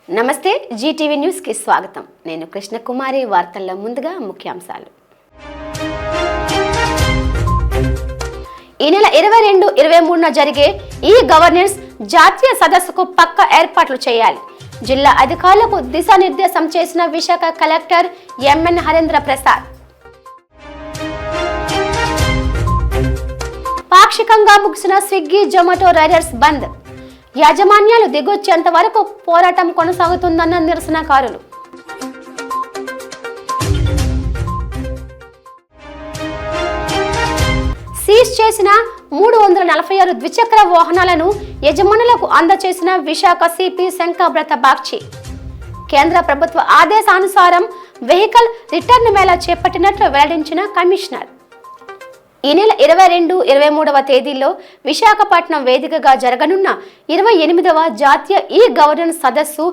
నమస్తే Zee TV news కి స్వాగతం. నేను కృష్ణకుమారి. వార్తల్లో ముందుగా ముఖ్యాంశాలు. ఈ నెల 22-23న జరిగే ఈ గవర్నెన్స్ జాతీయ సదస్సుకు పక్క ఏర్పాట్లు చేయాలి. జిల్లా అధికారులకు దిశానిర్దేశం చేసిన విశాఖ కలెక్టర్ ఎంఎన్ హరేంద్ర ప్రసాద్. పాక్షికంగా ముగిసిన స్విగ్గీ జొమాటో రైడర్స్ బంద్. యాజమాన్యాలు దిగొచ్చేంత వరకు పోరాటం కొనసాగుతుందన్న నిరసనకారులు. సీజ్ చేసిన 346 ద్విచక్ర వాహనాలను యజమానులకు అందజేసిన విశాఖ సిపి శంకబ్రత బాగ్చి. కేంద్ర ప్రభుత్వ ఆదేశానుసారం వెహికల్ రిటర్న్ మేళా చేపట్టినట్లు వెల్లడించిన కమిషనర్. ఈ నెల 22-23వ తేదీల్లో విశాఖపట్నం వేదికగా జరగనున్న 28వ జాతీయ ఈ గవర్నెన్స్ సదస్సు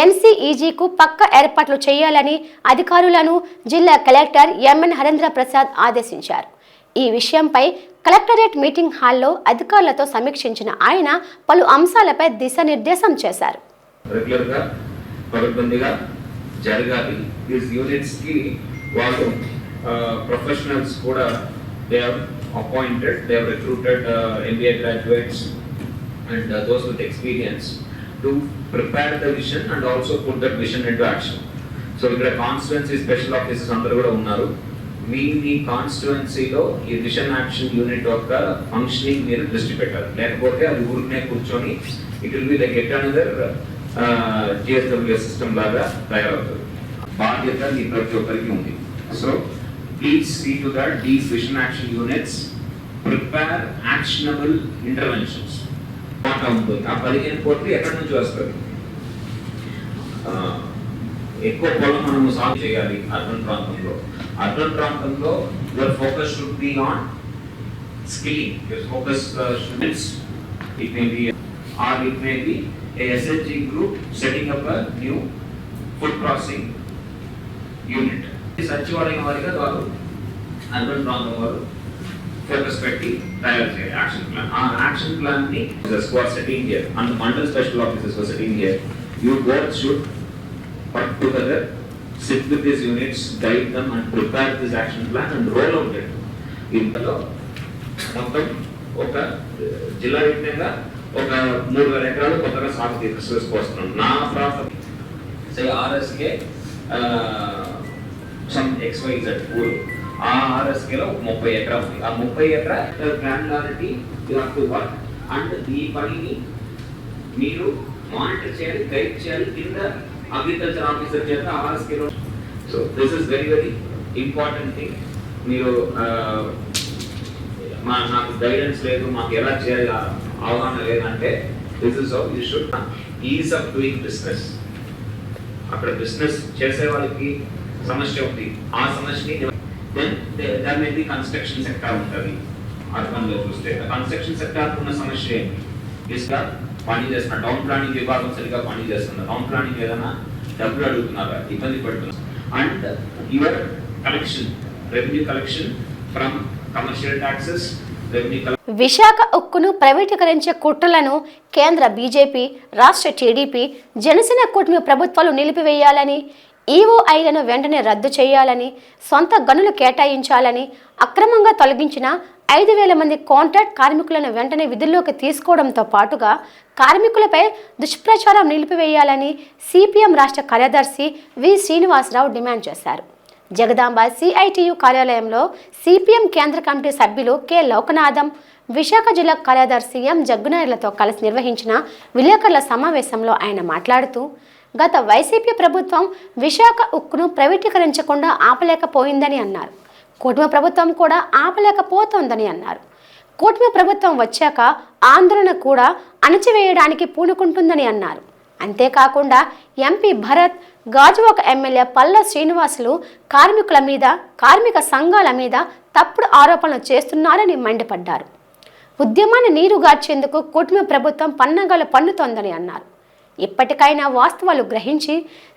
ఎన్సీఈజీకు పక్క ఏర్పాట్లు చేయాలని అధికారులను జిల్లా కలెక్టర్ ఎంఎన్ హరేంద్ర ప్రసాద్ ఆదేశించారు. ఈ విషయంపై కలెక్టరేట్ మీటింగ్ హాల్లో అధికారులతో సమీక్షించిన ఆయన పలు అంశాలపై దిశానిర్దేశం చేశారు. They have appointed, they have recruited MBA graduates and those with experience to prepare the vision and also put that vision into action. So ikkada constituency special officers andaru kuda unnaru. మీ కాన్స్టిట్యుయెన్సీలో ఈ vision action unit యొక్క functioning మీరు దృష్టి పెట్టాలి. లేకపోతే అది ఊరినే కూర్చొని it will be like at another GSWS system లాగా తయారవుతుంది. బాధ్యత మీ ప్రతి ఒక్కరికి ఉంది. So please see to that these vision action units prepare actionable interventions. ఆ 15 కోట్లు ఎక్కడి నుంచి వస్తుంది? ఎక్కువ పొలం మనము సాగు చేయాలి అర్బన్ ప్రాంతంలో. అర్బన్ ప్రాంతంలో your focus should be on skilling. Your focus it may be a SHG group setting up a new food processing unit. సచివాలయం వారిగా వారు అర్బన్ ప్రాంతం వారు ఫోకస్ పెట్టి తయారు చేయాలి యాక్షన్ ప్లాన్. ఆ యాక్షన్ ప్లాన్ ని setting here and mandal special officers for setting here. You both should work together, SIT with this units, guide them and prepare this action plan and roll out it. ఇందులో మొత్తం ఒక జిల్లా వ్యాప్తంగా ఒక 3000 ఎకరాలు కొత్తగా సాగు తీసుకొస్తున్నాం. నా ప్రాంతం ఆర్ఎస్కే some XYZ ఊరు ఆ ఆర్ఎస్కేలో 30 ఎకరాలు ఉంది. ఆ 30 ఎకరా granularity you have to work and ఈ పనిని మీరు మానిటర్ చేయాలి, గైడ్ చేయాలి కింద అగ్రికల్చర్ ఆఫీసర్ చేత ఆర్ఎస్కేలో. So this is very very important thing. మీరు నాకు గైడెన్స్ లేదు, మాకు ఎలా చేయాలి అవగాహన లేదంటే this is how you should ease of doing business. అక్కడ బిజినెస్ చేసే వాళ్ళకి సమస్య ఉంది. ఆ సమస్యని then maybe construction sector ఉంటుంది. అర్బన్ లో చూస్తే కన్స్ట్రక్షన్ సెక్టార్ ఉన్న సమస్య ఏంటి? ఇసుక పని చేస్తున్న టౌన్ ప్లానింగ్ విభాగం సరిగా పని చేస్తున్నారు. టౌన్ ప్లానింగ్ ఏదైనా డబ్బులు అడుగుతున్నారా, ఇబ్బంది పడుతున్నారు. And your collection, revenue collection from commercial taxes, Visakha ఉక్కును ప్రైవేటీకరించే కుట్రలను కేంద్ర బీజేపీ, రాష్ట్ర టీడీపీ, జనసేన కూటమి ప్రభుత్వాలు నిలిపివేయాలని, ఈఓఐలను వెంటనే రద్దు చేయాలని, సొంత గనులు కేటాయించాలని, అక్రమంగా తొలగించిన 5,000 మంది కాంట్రాక్ట్ కార్మికులను వెంటనే విధుల్లోకి తీసుకోవడంతో పాటుగా కార్మికులపై దుష్ప్రచారం నిలిపివేయాలని సిపిఎం రాష్ట్ర కార్యదర్శి వి శ్రీనివాసరావు డిమాండ్ చేశారు. జగదాంబ సిఐటియు కార్యాలయంలో సిపిఎం కేంద్ర కమిటీ సభ్యులు కె లోకనాథం, విశాఖ జిల్లా కార్యదర్శి ఎం జగ్గునాయులతో కలిసి నిర్వహించిన విలేకరుల సమావేశంలో ఆయన మాట్లాడుతూ, గత వైసీపీ ప్రభుత్వం విశాఖ ఉక్కును ప్రైవేటీకరించకుండా ఆపలేకపోయిందని అన్నారు. కూటమి ప్రభుత్వం కూడా ఆపలేకపోతోందని అన్నారు. కూటమి ప్రభుత్వం వచ్చాక ఆందోళన కూడా అణచివేయడానికి పూనుకుంటుందని అన్నారు. అంతేకాకుండా ఎంపీ భరత్, గాజువాక ఎమ్మెల్యే పల్ల శ్రీనివాసులు కార్మికుల మీద, కార్మిక సంఘాల మీద తప్పుడు ఆరోపణలు చేస్తున్నారని మండిపడ్డారు. ఉద్యమాన్ని నీరుగార్చేందుకు కూటమి ప్రభుత్వం పన్నాగాలు పన్నుతోందని అన్నారు. ఇప్పటికైనా వాస్తవాలు గ్రహించి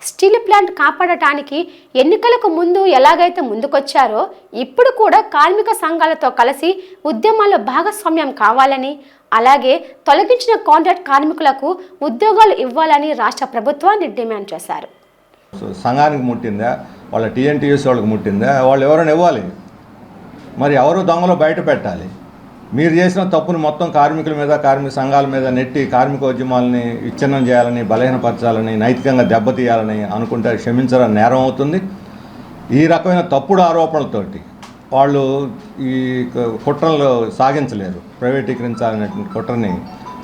స్టీల్ ప్లాంట్ కాపాడటానికి ఎన్నికలకు ముందు ఎలాగైతే ముందుకొచ్చారో ఇప్పుడు కూడా కార్మిక సంఘాలతో కలిసి ఉద్యమాల్లో భాగస్వామ్యం కావాలని, అలాగే తొలగించిన కాంట్రాక్ట్ కార్మికులకు ఉద్యోగాలు ఇవ్వాలని రాష్ట్ర ప్రభుత్వాన్ని డిమాండ్ చేశారు. సంఘానికి ముట్టిందా, వాళ్ళ టీఎన్టీయూసీ వాళ్ళకి ముట్టిందా, వాళ్ళు ఎవరైనా ఇవ్వాలి. మరి ఎవరు దొంగలో బయట పెట్టాలి. మీరు చేసిన తప్పుని మొత్తం కార్మికుల మీద, కార్మిక సంఘాల మీద నెట్టి కార్మికోద్యమాలని విచ్ఛిన్నం చేయాలని, బలహీనపరచాలని, నైతికంగా దెబ్బతీయాలని అనుకుంటే క్షమించడం నేరం అవుతుంది. ఈ రకమైన తప్పుడు ఆరోపణలతోటి వాళ్ళు ఈ కుట్రలు సాగించలేరు, ప్రైవేటీకరించాలనేటువంటి కుట్రని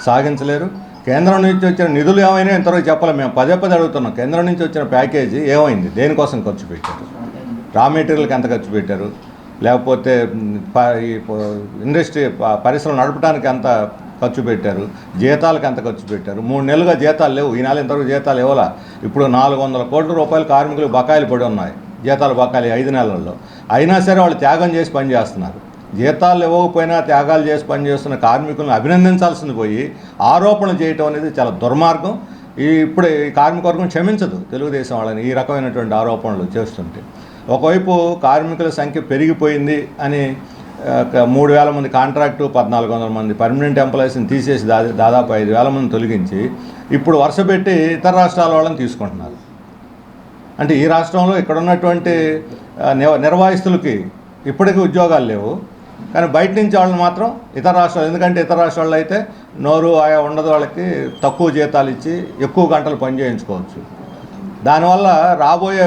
సాగించలేరు. కేంద్రం నుంచి వచ్చిన నిధులు ఏమైనా ఇంతవరకు చెప్పలేము. మేము పదే అడుగుతున్నాం, కేంద్రం నుంచి వచ్చిన ప్యాకేజీ ఏమైంది, దేనికోసం ఖర్చు పెట్టారు, రా మెటీరియల్కి ఎంత ఖర్చు పెట్టారు, లేకపోతే ఈ ఇండస్ట్రీ పరిశ్రమలు నడపడానికి ఎంత ఖర్చు పెట్టారు, జీతాలకు ఎంత ఖర్చు పెట్టారు. 3 నెలలుగా జీతాలు లేవు. ఈ నెల ఇంతవరకు జీతాలు ఇవ్వాలా. ఇప్పుడు 400 కోట్ల రూపాయలు కార్మికులకు బకాయిలు పడి ఉన్నాయి, జీతాలు బకాయిలు 5 నెలల్లో. అయినా సరే వాళ్ళు త్యాగం చేసి పనిచేస్తున్నారు. జీతాలు ఇవ్వకపోయినా త్యాగాలు చేసి పనిచేస్తున్న కార్మికులను అభినందించాల్సింది పోయి ఆరోపణలు చేయటం అనేది చాలా దుర్మార్గం. ఇప్పుడు ఈ కార్మికవర్గం క్షమించదు తెలుగుదేశం వాళ్ళని ఈ రకమైనటువంటి ఆరోపణలు చేస్తుంటే. ఒకవైపు కార్మికుల సంఖ్య పెరిగిపోయింది అని 3,000 మంది కాంట్రాక్టు, 1,400 మంది పర్మనెంట్ ఎంప్లాయీస్ని తీసేసి దాదాపు 5,000 మంది తొలగించి ఇప్పుడు వరుసపెట్టి ఇతర రాష్ట్రాల వాళ్ళని తీసుకుంటున్నారు. అంటే ఈ రాష్ట్రంలో ఇక్కడ ఉన్నటువంటి నిర్వాహిస్తులకి ఇప్పటికీ ఉద్యోగాలు లేవు, కానీ బయట నుంచి వాళ్ళని మాత్రం ఇతర రాష్ట్రాలు, ఎందుకంటే ఇతర రాష్ట్రాల్లో అయితే నోరు ఆయా ఉండదు, వాళ్ళకి తక్కువ జీతాలు ఇచ్చి ఎక్కువ గంటలు పని చేయించుకోవచ్చు. దానివల్ల రాబోయే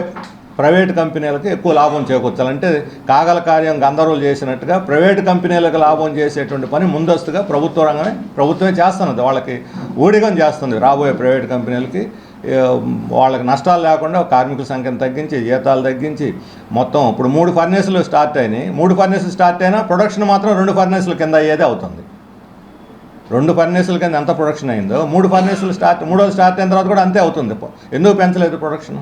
ప్రైవేటు కంపెనీలకు ఎక్కువ లాభం చేకూర్చాలంటే కాగల కార్యం గంధర్వులు చేసినట్టుగా ప్రైవేటు కంపెనీలకు లాభం చేసేటువంటి పని ముందస్తుగా ప్రభుత్వమే చేస్తున్నది. వాళ్ళకి ఊడిగం చేస్తుంది. రాబోయే ప్రైవేటు కంపెనీలకి వాళ్ళకి నష్టాలు లేకుండా కార్మికుల సంఖ్యను తగ్గించి, జీతాలు తగ్గించి, మొత్తం ఇప్పుడు 3 ఫర్నేసులు స్టార్ట్ అయినాయి. 3 ఫర్నేసులు స్టార్ట్ అయినా ప్రొడక్షన్ మాత్రం 2 ఫర్నేసుల కింద అయ్యేదే అవుతుంది. 2 ఫర్నేసుల కింద ఎంత ప్రొడక్షన్ అయిందో 3 ఫర్నేసులు మూడోది స్టార్ట్ అయిన తర్వాత కూడా అంతే అవుతుంది. ఎందుకు పెంచలేదు ప్రొడక్షన్?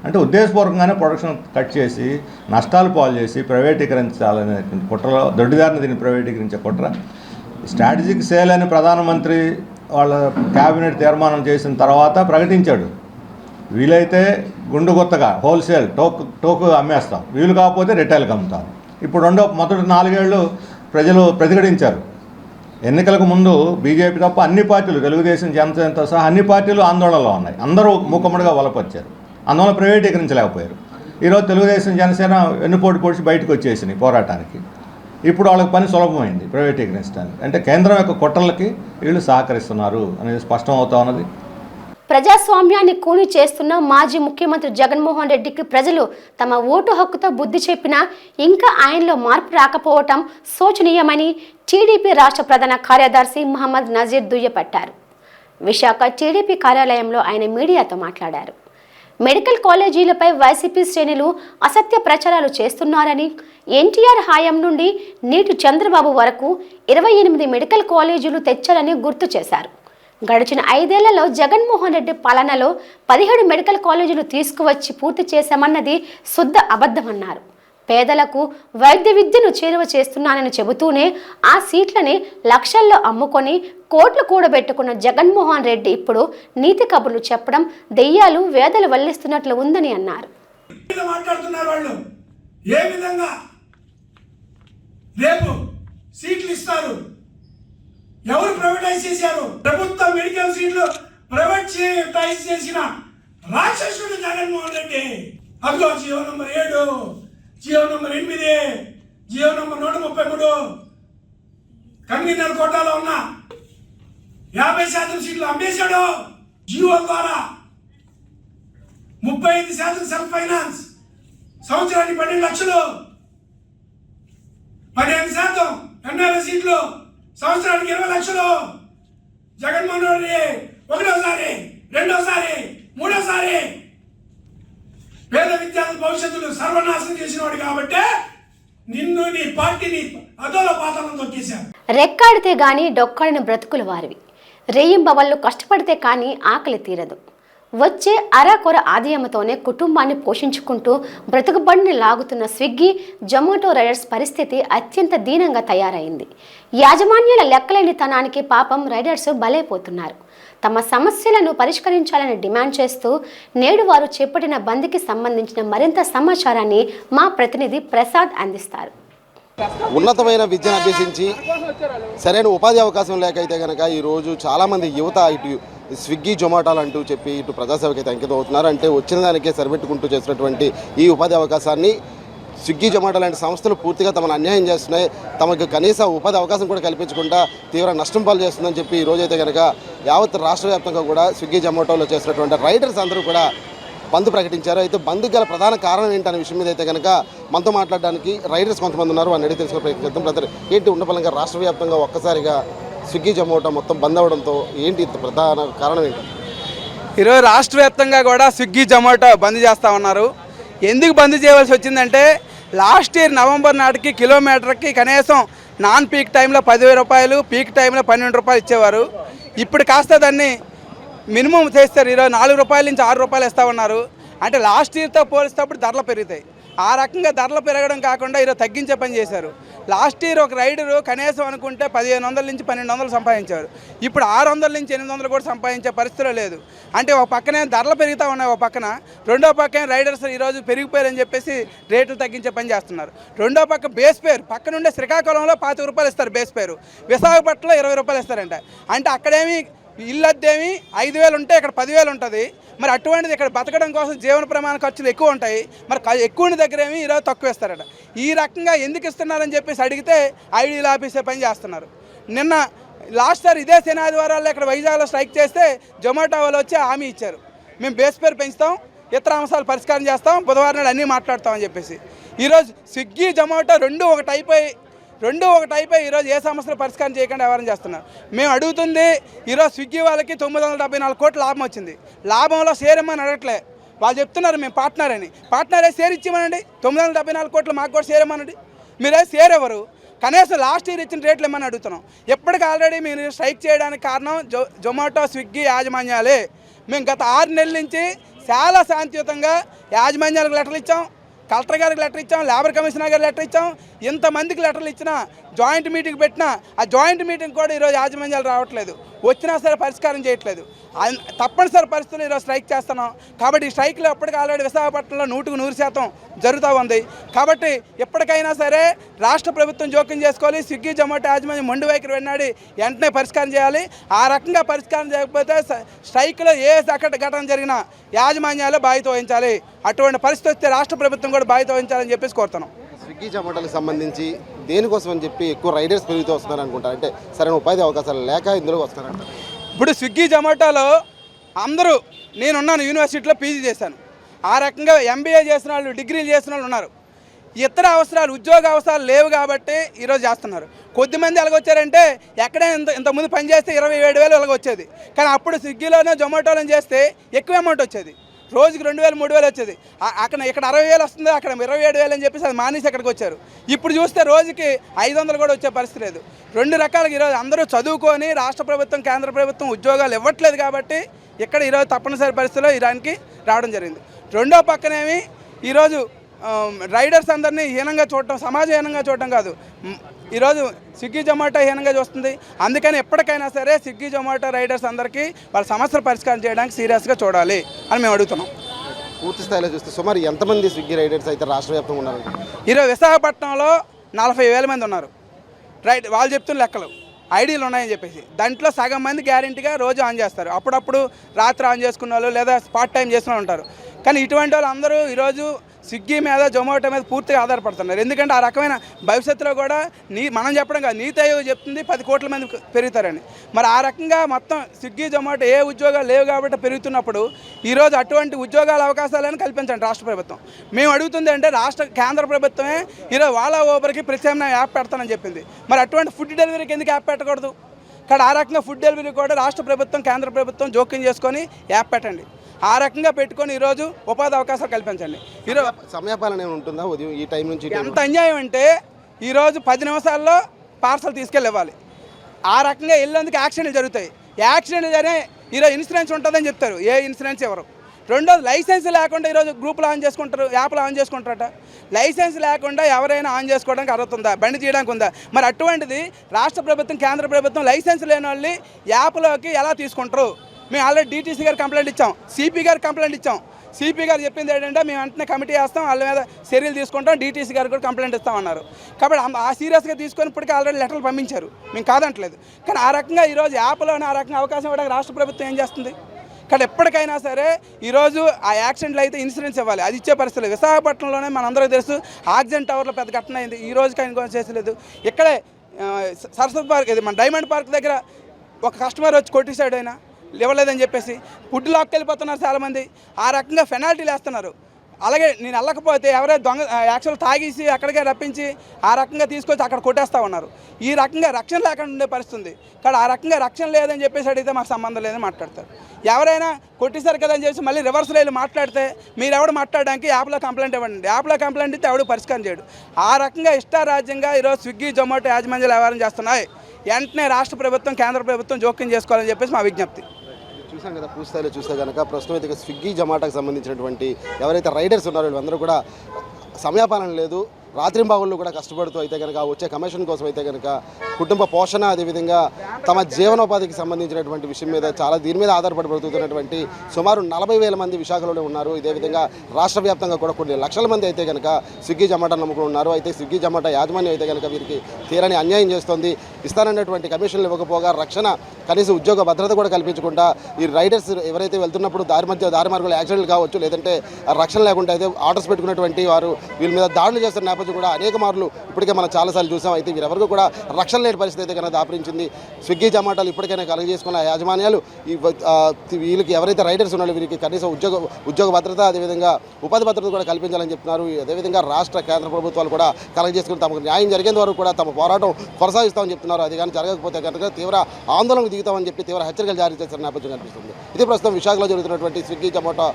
అంటే ఉద్దేశపూర్వకంగానే ప్రొడక్షన్ కట్ చేసి నష్టాలు పాలు చేసి ప్రైవేటీకరించాలనే కుట్రలో దొడ్డిదారిని దీన్ని ప్రైవేటీకరించే కుట్ర. స్ట్రాటజిక్ సేల్ అని ప్రధానమంత్రి వాళ్ళ క్యాబినెట్ తీర్మానం చేసిన తర్వాత ప్రకటించాడు. వీలైతే గుండుగుత్తగా హోల్సేల్ టోకు అమ్మేస్తాం, వీలు కాకపోతే రిటైల్కి అమ్ముతాం. ఇప్పుడు మొదటి 4 ఏళ్ళు ప్రజలు ప్రతిఘటించారు. ఎన్నికలకు ముందు బీజేపీ తప్ప అన్ని పార్టీలు, తెలుగుదేశం, జనసేనతో సహా అన్ని పార్టీలు ఆందోళనలో ఉన్నాయి. అందరూ మూకమ్మడిగా వలపరిచారు. అందువల్ల ప్రైవేటీకరించలేకపోయారు. ఈరోజు తెలుగుదేశం, జనసేన వెన్నుపోటు పొడిచి బయటకు వచ్చేసినాయి పోరాటానికి. ఇప్పుడు వాళ్ళకి పని సులభమైంది ప్రైవేటీకరించడానికి. అంటే కేంద్రం యొక్క కుట్రలకి వీళ్ళు సహకరిస్తున్నారు అనేది స్పష్టం అవుతా ఉన్నది. ప్రజాస్వామ్యాన్ని కూని చేస్తున్న మాజీ ముఖ్యమంత్రి జగన్మోహన్ రెడ్డికి ప్రజలు తమ ఓటు హక్కుతో బుద్ధి చెప్పినా ఇంకా ఆయనలో మార్పు రాకపోవటం శోచనీయమని టీడీపీ రాష్ట్ర ప్రధాన కార్యదర్శి మహమ్మద్ నజీర్ దుయ్యబట్టారు. విశాఖ టీడీపీ కార్యాలయంలో ఆయన మీడియాతో మాట్లాడారు. మెడికల్ కాలేజీలపై వైసీపీ శ్రేణులు అసత్య ప్రచారాలు చేస్తున్నారని, ఎన్టీఆర్ హయాం నుండి నేటి చంద్రబాబు వరకు 28 మెడికల్ కాలేజీలు తెచ్చారని గుర్తు చేశారు. గడిచిన 5 ఏళ్లలో జగన్మోహన్ రెడ్డి పాలనలో 17 మెడికల్ కాలేజీలు తీసుకువచ్చి పూర్తి చేశామన్నది శుద్ధ అబద్ధమన్నారు. పేదలకు వైద్య విద్యను చేరువ చేస్తున్నానని చెబుతూనే ఆ సీట్లని లక్షల్లో అమ్ముకొని కోట్లు కూడబెట్టుకున్న జగన్మోహన్ రెడ్డి ఇప్పుడు నీతి కబుర్లు చెప్పడం దెయ్యాలు వేదలు వల్లిస్తున్నట్లు ఉందని అన్నారు. మాట్లాడుతున్నారు వాళ్ళు. ఏ విధంగా రేపు సీట్లు ఇస్తారు? ఎవరు ప్రైవేటైజ్ చేశారు? ప్రభుత్వ మెడికల్ సీట్లు ప్రైవేటైజ్ చేసిన రాక్షసుడు జగన్మోహన్ రెడ్డి. అదిగో Jio number 7, Jio number 8, Jio number 133 convenor కోటాలో ఉన్న 50% సీట్లు అమ్మేశాడు. జియో ద్వారా 35% సెల్ఫ్ ఫైనాన్స్, సంవత్సరానికి 12 లక్షలు, 15% ఎన్ఆర్ఐ సీట్లు, సంవత్సరానికి 20 లక్షలు. జగన్మోహన్ రెడ్డి ఒకటోసారి, రెండోసారి, మూడోసారి పేద విద్యార్థుల భవిష్యత్తును సర్వనాశనం చేసినవాడు కాబట్టి నిన్ను, నీ పార్టీని అదోల పాతాళం తొక్కేశారు. రెక్కాడితే గాని డొక్కాడిన బ్రతుకులు వారివి. రేయింబవళ్ళు కష్టపడితే కానీ ఆకలి తీరదు. వచ్చే అరాకొర ఆదాయంతోనే కుటుంబాన్ని పోషించుకుంటూ బ్రతుకుబడిని లాగుతున్న స్విగ్గీ, జొమాటో రైడర్స్ పరిస్థితి అత్యంత దీనంగా తయారైంది. యాజమాన్యాల లెక్కలేనితనానికి పాపం రైడర్స్ బలైపోతున్నారు. తమ సమస్యలను పరిష్కరించాలని డిమాండ్ చేస్తూ నేడు వారు చేపట్టిన బంద్కి సంబంధించిన మరింత సమాచారాన్ని మా ప్రతినిధి ప్రసాద్ అందిస్తారు. ఉన్నతమైన విద్యను అభ్యసించి సరైన ఉపాధి అవకాశం లేకైతే కనుక ఈరోజు చాలామంది యువత ఇటు స్విగ్గీ జొమాటోలు అంటూ చెప్పి ఇటు ప్రజాసేవకి అయితే అంకితం అవుతున్నారు. అంటే వచ్చిన దానికే సరిపెట్టుకుంటూ చేసినటువంటి ఈ ఉపాధి అవకాశాన్ని స్విగ్గీ జొమాటో లాంటి సంస్థలు పూర్తిగా తమను అన్యాయం చేస్తున్నాయి, తమకు కనీస ఉపాధి అవకాశం కూడా కల్పించకుండా తీవ్ర నష్టం పాలు చేస్తుందని చెప్పి ఈ రోజైతే కనుక యావత్ రాష్ట్ర వ్యాప్తంగా కూడా స్విగ్గీ జొమాటోలో చేసినటువంటి రైడర్స్ అందరూ కూడా బంద్ ప్రకటించారు. అయితే బంద్ గల ప్రధాన కారణం ఏంటనే విషయం మీద అయితే కనుక మనతో మాట్లాడడానికి రైడర్స్ కొంతమంది ఉన్నారు, వారిని అడిగి తెలుసుకునే ప్రయత్నిద్దాం. బ్రదర్, ఏంటి ఉండపలంగా రాష్ట్ర వ్యాప్తంగా ఒక్కసారిగా స్విగ్గీ జొమాటో మొత్తం బంద్ అవ్వడంతో ఏంటి ప్రధాన కారణం ఏంటి? ఈరోజు రాష్ట్ర వ్యాప్తంగా కూడా స్విగ్గీ జొమాటో బంద్ చేస్తూ ఉన్నారు. ఎందుకు బంద్ చేయవలసి వచ్చిందంటే లాస్ట్ ఇయర్ నవంబర్ నాటికి కిలోమీటర్కి కనీసం నాన్ పీక్ టైంలో 10,000 రూపాయలు, పీక్ టైంలో 12 రూపాయలు ఇచ్చేవారు. ఇప్పుడు కాస్త దాన్ని మినిమం చేస్తారు. ఈరోజు 4 రూపాయల నుంచి 6 రూపాయలు ఇస్తూ ఉన్నారు. అంటే లాస్ట్ ఇయర్తో పోలిస్తేప్పుడు ధరలు పెరుగుతాయి. ఆ రకంగా ధరలు పెరగడం కాకుండా ఈరోజు తగ్గించే పని చేశారు. లాస్ట్ ఇయర్ ఒక రైడరు కనీసం అనుకుంటే 1,500 నుంచి 1,200 సంపాదించారు. ఇప్పుడు 600 నుంచి 800 కూడా సంపాదించే పరిస్థితిలో లేదు. అంటే ఒక పక్కనే ధరలు పెరుగుతూ ఉన్నాయి, ఒక పక్కన రెండో పక్కన రైడర్స్ ఈరోజు పెరిగిపోయారని చెప్పేసి రేట్లు తగ్గించే పని చేస్తున్నారు. రెండో పక్క బేస్ పేరు పక్కనుండే శ్రీకాకుళంలో 25 రూపాయలు ఇస్తారు బేస్ పేరు, విశాఖపట్నంలో 20 రూపాయలు ఇస్తారంట. అంటే అక్కడేమి ఇల్లు అద్దేమి 5,000 ఉంటే ఇక్కడ 10,000 ఉంటుంది. మరి అటువంటిది ఇక్కడ బతకడం కోసం జీవన ప్రమాణ ఖర్చులు ఎక్కువ ఉంటాయి. మరి ఎక్కువ దగ్గర ఏమి ఈరోజు తక్కువ ఇస్తారట. ఈ రకంగా ఎందుకు ఇస్తున్నారని చెప్పేసి అడిగితే ఐడీలు ఆఫీసే పని చేస్తున్నారు. నిన్న లాస్ట్ సార్ ఇదే శని ఆదివారాల్లో ఇక్కడ వైజాగ్లో స్ట్రైక్ చేస్తే జొమాటో వాళ్ళు వచ్చి హామీ ఇచ్చారు, మేము బేస్ పేరు పెంచుతాం, ఇతర అంశాలు పరిష్కారం చేస్తాం, బుధవారం నాడు అన్నీ మాట్లాడతామని చెప్పేసి. ఈరోజు స్విగ్గీ జొమాటో రెండు ఒకటి అయిపోయి ఈరోజు ఏ సమస్యలు పరిష్కారం చేయకుండా వ్యవహారం చేస్తున్నారు. మేము అడుగుతుంది ఈరోజు స్విగ్గీ వాళ్ళకి 974 కోట్ల లాభం వచ్చింది. లాభంలో షేర్ ఇమ్మని అడగట్లే, వాళ్ళు చెప్తున్నారు మేము పార్ట్నర్ అని. పార్ట్నరే షేర్ ఇచ్చిమనండి, 974 కోట్లు మాకు కూడా షేర్ ఇమ్మనండి. మీరే షేర్ ఎవరు? కనీసం లాస్ట్ ఇయర్ ఇచ్చిన రేట్లు ఇమ్మని అడుగుతున్నాం. ఎప్పటికీ ఆల్రెడీ మీరు స్ట్రైక్ చేయడానికి కారణం జొమాటో స్విగ్గీ యాజమాన్యాలే. మేము గత 6 నెలల నుంచి చాలా శాంతియుతంగా యాజమాన్యాలకు లెటర్లు ఇచ్చాం, కలెక్టర్ గారికి లెటర్ ఇచ్చాం, లేబర్ కమిషనర్ గారికి లెటర్ ఇచ్చాం. ఇంతమందికి లెటర్లు ఇచ్చినా జాయింట్ మీటింగ్ పెట్టినా ఆ జాయింట్ మీటింగ్ కూడా ఈరోజు యాజమాన్యాలు రావట్లేదు, వచ్చినా సరే పరిష్కారం చేయట్లేదు. తప్పనిసరి పరిస్థితులు ఈరోజు స్ట్రైక్ చేస్తున్నాం. కాబట్టి ఈ స్ట్రైక్లో ఎప్పటికీ ఆల్రెడీ విశాఖపట్నంలో 100% జరుగుతూ ఉంది. కాబట్టి ఎప్పటికైనా సరే రాష్ట్ర ప్రభుత్వం జోక్యం చేసుకోవాలి. స్విగ్గీ జొమాటో యాజమాన్యం మొండి వైఖరి వెన్నాడి వెంటనే పరిష్కారం చేయాలి. ఆ రకంగా పరిష్కారం చేయకపోతే స్ట్రైక్లో ఏ ఘటన జరిగినా యాజమాన్యాలు బాధ్యత వహించాలి. అటువంటి పరిస్థితి వస్తే రాష్ట్ర ప్రభుత్వం కూడా బాధ్యత వహించాలని చెప్పేసి కోరుతున్నాం. స్విగ్గీ జొమాటోలకు సంబంధించి దేనికోసం అని చెప్పి ఎక్కువ రైడర్స్ పెరుగుతూ వస్తున్నారు అనుకుంటారు? అంటే సరైన ఉపాధి అవకాశాలు లేక ఇందులో వస్తారంట. ఇప్పుడు స్విగ్గీ జొమాటోలో అందరూ, నేనున్నాను యూనివర్సిటీలో పీజీ చేశాను, ఆ రకంగా MBA చేసిన వాళ్ళు, డిగ్రీలు చేసిన వాళ్ళు ఉన్నారు. ఇతర అవసరాలు, ఉద్యోగ అవసరాలు లేవు కాబట్టి ఈరోజు చేస్తున్నారు. కొద్దిమంది ఎలాగొచ్చారంటే ఎక్కడైనా ఇంతకుముందు పని చేస్తే 27,000 ఎలాగ వచ్చేది, కానీ అప్పుడు స్విగ్గీలోనే జొమాటోలో చేస్తే ఎక్కువ అమౌంట్ వచ్చేది. రోజుకి 2,000 3,000 వచ్చేది. ఇక్కడ 60,000 వస్తుంది, అక్కడ 27,000 అని చెప్పేసి అది మానేసి అక్కడికి వచ్చారు. ఇప్పుడు చూస్తే రోజుకి 500 కూడా వచ్చే పరిస్థితి లేదు. రెండు రకాలుగా ఈరోజు అందరూ చదువుకొని రాష్ట్ర ప్రభుత్వం, కేంద్ర ప్రభుత్వం ఉద్యోగాలు ఇవ్వట్లేదు కాబట్టి ఇక్కడ ఈరోజు తప్పనిసరి పరిస్థితిలో ఇరానికి రావడం జరిగింది. రెండో పక్కనేమి ఈరోజు రైడర్స్ అందరినీ హీనంగా చూడటం, సమాజం హీనంగా చూడటం కాదు, ఈరోజు స్విగ్గీ జొమాటో హీనంగా చూస్తుంది. అందుకని ఎప్పటికైనా సరే స్విగ్గీ జొమాటో రైడర్స్ అందరికీ వాళ్ళ సమస్యలు పరిష్కారం చేయడానికి సీరియస్గా చూడాలి అని మేము అడుగుతున్నాం. పూర్తి స్థాయిలో చూస్తే సుమారు ఎంతమంది స్విగ్గీ రైడర్స్ అయితే రాష్ట్ర వ్యాప్తంగా ఉన్నారు? ఈరోజు విశాఖపట్నంలో 40,000 మంది ఉన్నారు. వాళ్ళు చెప్తున్న లెక్కలు ఐడీలు ఉన్నాయని చెప్పేసి దాంట్లో సగం మంది గ్యారెంటీగా రోజు ఆన్ చేస్తారు, అప్పుడప్పుడు రాత్రి ఆన్ చేసుకున్న వాళ్ళు లేదా పార్ట్ టైం చేసిన వాళ్ళు ఉంటారు. కానీ ఇటువంటి వాళ్ళు అందరూ ఈరోజు స్విగ్గీ మీద, జొమాటో మీద పూర్తిగా ఆధారపడుతున్నారు. ఎందుకంటే ఆ రకమైన భవిష్యత్తులో కూడా మనం చెప్పడం కాదు, నీతి ఆయోగ్ చెప్తుంది 10 కోట్ల మంది పెరుగుతారని. మరి ఆ రకంగా మొత్తం స్విగ్గీ జొమాటో ఏ ఉద్యోగాలు లేవు కాబట్టి పెరుగుతున్నప్పుడు ఈరోజు అటువంటి ఉద్యోగాల అవకాశాలను కల్పించండి రాష్ట్ర ప్రభుత్వం. మేము అడుగుతుంది అంటే కేంద్ర ప్రభుత్వమే ఈరోజు వాళ్ళ ఊబర్కి ప్రత్యామ్నాయ యాప్ పెడతానని చెప్పింది. మరి అటువంటి ఫుడ్ డెలివరీకి ఎందుకు యాప్ పెట్టకూడదు? కానీ ఆ రకంగా ఫుడ్ డెలివరీ కూడా రాష్ట్ర ప్రభుత్వం, కేంద్ర ప్రభుత్వం జోక్యం చేసుకొని యాప్ పెట్టండి. ఆ రకంగా పెట్టుకొని ఈరోజు ఉపాధి అవకాశాలు కల్పించండి. ఈరోజు సమయపాలన ఉంటుందా ఉదయం ఈ టైం నుంచి? ఎంత అన్యాయం అంటే ఈరోజు 10 నిమిషాల్లో పార్సల్ తీసుకెళ్ళి ఇవ్వాలి. ఆ రకంగా వెళ్ళేందుకు యాక్సిడెంట్లు జరుగుతాయి. యాక్సిడెంట్లు జరిగే ఈరోజు ఇన్సూరెన్స్ ఉంటుందని చెప్తారు, ఏ ఇన్సూరెన్స్ ఎవరు. రెండోది లైసెన్స్ లేకుండా ఈరోజు గ్రూపులు ఆన్ చేసుకుంటారు, యాప్లు ఆన్ చేసుకుంటారట. లైసెన్స్ లేకుండా ఎవరైనా ఆన్ చేసుకోవడానికి అర్హత ఉందా? బండి తీయడానికి ఉందా? మరి అటువంటిది రాష్ట్ర ప్రభుత్వం, కేంద్ర ప్రభుత్వం లైసెన్స్ లేని వాళ్ళని యాప్లోకి ఎలా తీసుకుంటారు? మేము ఆల్రెడీ డీటీసీ గారు కంప్లైంట్ ఇచ్చాం, సిపి గారు కంప్లైంట్ ఇచ్చాం. సిపి గారు చెప్పింది ఏంటంటే మేము వెంటనే కమిటీ వేస్తాం, వాళ్ళ మీద చర్యలు తీసుకుంటాం, డీటీసీ గారు కూడా కంప్లైంట్ ఇస్తామన్నారు. కాబట్టి ఆ సీరియస్గా తీసుకొని ఇప్పటికీ ఆల్రెడీ లెటర్లు పంపించారు, మేము కాదంటలేదు. కానీ ఆ రకంగా ఈరోజు యాప్లోనే ఆ రకంగా అవకాశం ఇవ్వడానికి రాష్ట్ర ప్రభుత్వం ఏం చేస్తుంది? కానీ ఎప్పటికైనా సరే ఈరోజు ఆ యాక్సిడెంట్లు అయితే ఇన్సూరెన్స్ ఇవ్వాలి, అది ఇచ్చే పరిస్థితులు. విశాఖపట్నంలోనే మనందరికీ తెలుసు ఆక్సిజన్ టవర్లో పెద్ద ఘటన అయింది, ఈ రోజుకి ఆయన చేసలేదు. ఇక్కడే సరస్వతి పార్క్, ఇది మన డైమండ్ పార్క్ దగ్గర ఒక కస్టమర్ వచ్చి కొట్టేశాడు, ఆయన ఇవ్వలేదని చెప్పేసి ఫుడ్ లాక్కెళ్ళిపోతున్నారు చాలామంది. ఆ రకంగా పెనాల్టీలు వేస్తున్నారు. అలాగే నేను వెళ్ళకపోతే ఎవరైతే దొంగ యాక్చువల్ తాగేసి అక్కడికే రప్పించి ఆ రకంగా తీసుకొచ్చి అక్కడ కొట్టేస్తూ ఉన్నారు. ఈ రకంగా రక్షణ లేకుండా ఉండే పరిస్థితుంది. కానీ ఆ రకంగా రక్షణ లేదని చెప్పేసి అడిగితే మాకు సంబంధం లేదని మాట్లాడతారు. ఎవరైనా కొట్టేశారు కదా అని చెప్పి మళ్ళీ రివర్స్లో వెళ్ళి మాట్లాడితే మీరు ఎవడు మాట్లాడడానికి యాప్లో కంప్లైంట్ ఇవ్వండి, యాప్లో కంప్లైంట్ ఇస్తే ఎవడు పరిష్కారం చేయడు. ఆ రకంగా ఇష్టారాజ్యంగా ఈరోజు స్విగ్గీ జొమాటో యాజమాన్యాలు వ్యవహారం చేస్తున్నాయి. వెంటనే రాష్ట్ర ప్రభుత్వం కేంద్ర ప్రభుత్వం జోక్యం చేసుకోవాలని చెప్పేసి మా విజ్ఞప్తి. చూసాం కదా, పూర్తిస్థాయిలో చూస్తే కనుక ప్రస్తుతం అయితే స్విగ్గీ జొమాటోకి సంబంధించినటువంటి ఎవరైతే రైడర్స్ ఉన్నారో వీళ్ళందరూ కూడా సమయాపాలన లేదు, రాత్రింబావుళ్ళు కూడా కష్టపడుతూ అయితే కనుక వచ్చే కమిషన్ కోసం అయితే కనుక కుటుంబ పోషణ, అదేవిధంగా తమ జీవనోపాధికి సంబంధించినటువంటి విషయం మీద దీని మీద ఆధారపడి బ్రతుకుతున్నటువంటి సుమారు 40,000 మంది విశాఖలోనే ఉన్నారు. ఇదేవిధంగా రాష్ట్ర వ్యాప్తంగా కూడా కొన్ని లక్షల మంది అయితే కనుక స్విగ్గీ జొమాటో నమ్ముకుని ఉన్నారు. అయితే స్విగ్గీ జొమాటో యాజమాన్యం అయితే కనుక వీరికి తీరని అన్యాయం చేస్తోంది. ఇస్తానన్నటువంటి కమిషన్లు ఇవ్వకపోగా రక్షణ, కనీసం ఉద్యోగ భద్రత కూడా కల్పించకుండా ఈ రైడర్స్ ఎవరైతే వెళ్తున్నప్పుడు దారి మార్గంలో యాక్సిడెంట్లు కావచ్చు, లేదంటే రక్షణ లేకుండా అయితే ఆర్డర్స్ పెట్టుకున్నటువంటి వారు వీళ్ళ మీద దాడులు చేస్తున్న నేపథ్యం కూడా అనేక మార్లు ఇప్పటికే మనం చాలాసార్లు చూసాం. అయితే వీరెవరికి కూడా రక్షణ లేని పరిస్థితి అయితే కనుక దాపరించింది. స్విగ్గీ జొమాటోలు ఇప్పటికైనా కలుగ చేసుకున్న యాజమాన్యాలు వీళ్ళకి ఎవరైతే రైడర్స్ ఉన్నారో వీరికి కనీసం ఉద్యోగ భద్రత, అదేవిధంగా ఉపాధి భద్రత కూడా కల్పించాలని చెప్తున్నారు. అదేవిధంగా రాష్ట్ర కేంద్ర ప్రభుత్వాలు కూడా కలుగ చేసుకుని తమకు న్యాయం జరిగేంత వరకు కూడా తమ పోరాటం కొనసాగిస్తామని చెప్తున్నారు. అది కానీ జరగకపోతే కనుక తీవ్ర ఆందోళనకు దిగుతామని చెప్పి తీవ్ర హెచ్చరికలు జారీ చేసిన నేపథ్యం కనిపిస్తుంది. ఇది ప్రస్తుతం విశాఖలో జరుగుతున్నటువంటి స్విగ్గీ జొమాటో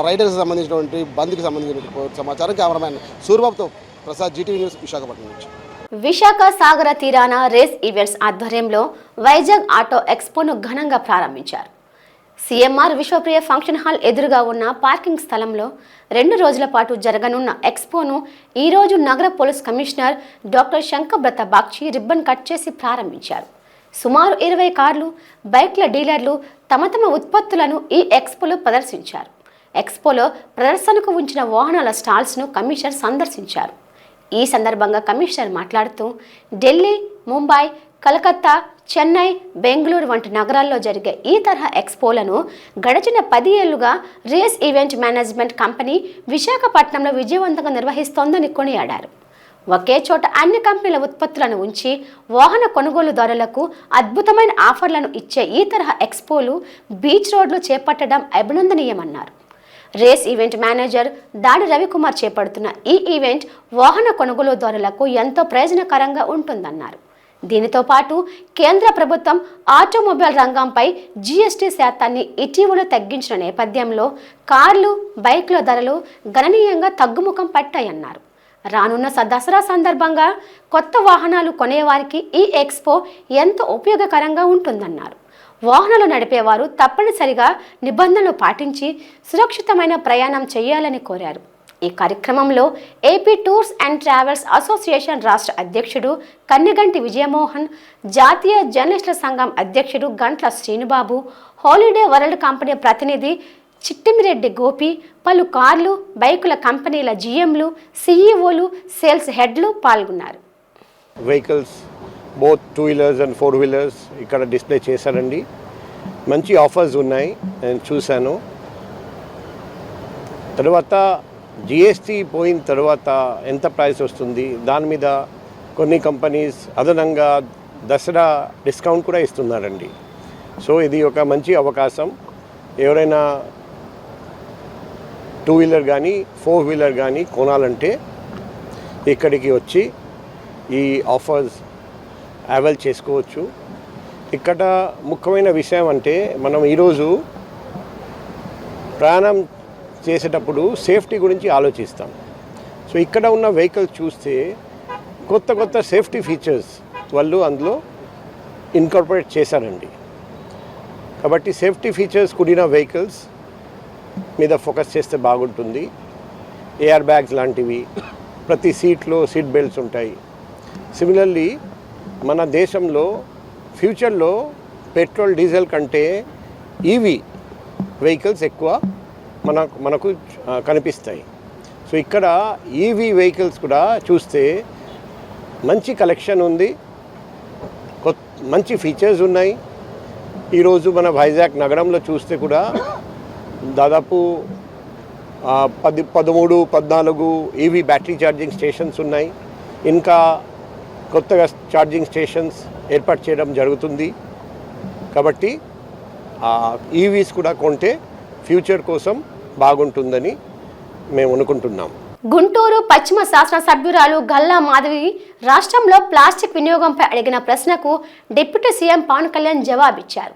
రైడర్స్ సంబంధించినటువంటి బంద్కి సంబంధించిన సమాచారం. కెమెరామ్యాన్ సూర్యబాబుతో ప్రసాద్, జీటీవీ న్యూస్, విశాఖపట్నం నుంచి. విశాఖ సాగర తీరాన రేస్ ఈవెంట్స్ ఆధ్వర్యంలో వైజాగ్ ఆటో ఎక్స్పోను ఘనంగా ప్రారంభించారు. సిఎంఆర్ విశ్వప్రియ ఫంక్షన్ హాల్ ఎదురుగా ఉన్న పార్కింగ్ స్థలంలో 2 రోజుల పాటు జరగనున్న ఎక్స్పోను ఈరోజు నగర police commissioner doctor Shankhabrata Bagchi ribbon cut చేసి ప్రారంభించారు. సుమారు 20 కార్లు, బైక్ల డీలర్లు తమ ఉత్పత్తులను ఈ ఎక్స్పోలో ప్రదర్శించారు. ఎక్స్పోలో ప్రదర్శనకు ఉంచిన వాహనాల స్టాల్స్ను కమిషనర్ సందర్శించారు. ఈ సందర్భంగా కమిషనర్ మాట్లాడుతూ ఢిల్లీ, ముంబై, కలకత్తా, చెన్నై, బెంగళూరు వంటి నగరాల్లో జరిగే ఈ తరహా ఎక్స్పోలను గడిచిన 10 ఏళ్లుగా రేస్ ఈవెంట్ మేనేజ్మెంట్ కంపెనీ విశాఖపట్నంలో విజయవంతంగా నిర్వహిస్తోందని కొనియాడారు. ఒకే చోట అన్ని కంపెనీల ఉత్పత్తులను ఉంచి వాహన కొనుగోలుదారులకు అద్భుతమైన ఆఫర్లను ఇచ్చే ఈ తరహా ఎక్స్పోలు బీచ్ రోడ్లు చేపట్టడం అభినందనీయమన్నారు. రేస్ ఈవెంట్ మేనేజర్ దాడి రవికుమార్ చేపడుతున్న ఈ ఈవెంట్ వాహన కొనుగోలుదారులకు ఎంతో ప్రయోజనకరంగా ఉంటుందన్నారు. దీనితో పాటు కేంద్ర ప్రభుత్వం ఆటోమొబైల్ రంగంపై జీఎస్టీ శాతాన్ని ఇటీవల తగ్గించిన నేపథ్యంలో కార్లు, బైక్ల ధరలు గణనీయంగా తగ్గుముఖం పట్టాయన్నారు. రానున్న దసరా సందర్భంగా కొత్త వాహనాలు కొనేవారికి ఈ ఎక్స్పో ఎంతో ఉపయోగకరంగా ఉంటుందన్నారు. వాహనాలు నడిపేవారు తప్పనిసరిగా నిబంధనలు పాటించి సురక్షితమైన ప్రయాణం చేయాలని కోరారు. ఈ కార్యక్రమంలో AP tours and travels association రాష్ట్ర అధ్యక్షుడు కన్నెగంటి విజయమోహన్, జాతీయ జర్నలిస్టుల సంఘం అధ్యక్షుడు గంట్ల శ్రీనుబాబు, హాలిడే వరల్డ్ కంపెనీ ప్రతినిధి చిట్టిమిరెడ్డి గోపి, పలు కార్లు, బైకుల కంపెనీల జీఎంలు, సీఈఓలు, సేల్స్ హెడ్లు పాల్గొన్నారు. Vehicles both 2 wheelers and 4 wheelers ఇక్కడ డిస్ప్లే చేశారండి. మంచి ఆఫర్స్ ఉన్నాయి, నేను చూశాను. తర్వాత జిఎస్టీ పోయిన తర్వాత ఎంత ప్రైస్ వస్తుంది దాని మీద కొన్ని కంపెనీస్ అదనంగా దసరా డిస్కౌంట్ కూడా ఇస్తున్నారండి. సో ఇది ఒక మంచి అవకాశం. ఎవరైనా 2 వీలర్ కానీ 4 వీలర్ కానీ కొనాలంటే ఇక్కడికి వచ్చి ఈ ఆఫర్స్ అవైల్ చేసుకోవచ్చు. ఇక్కడ ముఖ్యమైన విషయం అంటే మనం ఈరోజు ప్రయాణం చేసేటప్పుడు సేఫ్టీ గురించి ఆలోచిస్తాం. సో ఇక్కడ ఉన్న వెహికల్స్ చూస్తే కొత్త సేఫ్టీ ఫీచర్స్ వాళ్ళు అందులో ఇన్కార్పొరేట్ చేశారండి. కాబట్టి సేఫ్టీ ఫీచర్స్ కూడిన వెహికల్స్ మీద ఫోకస్ చేస్తే బాగుంటుంది. ఎయిర్ బ్యాగ్స్ లాంటివి, ప్రతి సీట్లో సీట్ బెల్ట్స్ ఉంటాయి. సిమిలర్లీ మన దేశంలో ఫ్యూచర్లో పెట్రోల్, డీజిల్ కంటే ఈవీ వెహికల్స్ ఎక్కువ మనకు కనిపిస్తాయి. సో ఇక్కడ ఈవీ వెహికల్స్ కూడా చూస్తే మంచి కలెక్షన్ ఉంది, మంచి ఫీచర్స్ ఉన్నాయి. ఈరోజు మన వైజాగ్ నగరంలో చూస్తే కూడా దాదాపు 13-14 ఈవీ బ్యాటరీ ఛార్జింగ్ స్టేషన్స్ ఉన్నాయి. ఇంకా కొత్తగా ఛార్జింగ్ స్టేషన్స్ ఏర్పాటు చేయడం జరుగుతుంది. కాబట్టి ఈవీస్ కూడా కొంటే ఫ్యూచర్ కోసం బాగుంటుందని మేము అనుకుంటున్నాం. గుంటూరు పశ్చిమ శాసనసభ్యురాలు గల్లా మాధవి రాష్ట్రంలో ప్లాస్టిక్ వినియోగంపై అడిగిన ప్రశ్నకు డిప్యూటీ సీఎం పవన్ కళ్యాణ్ జవాబిచ్చారు.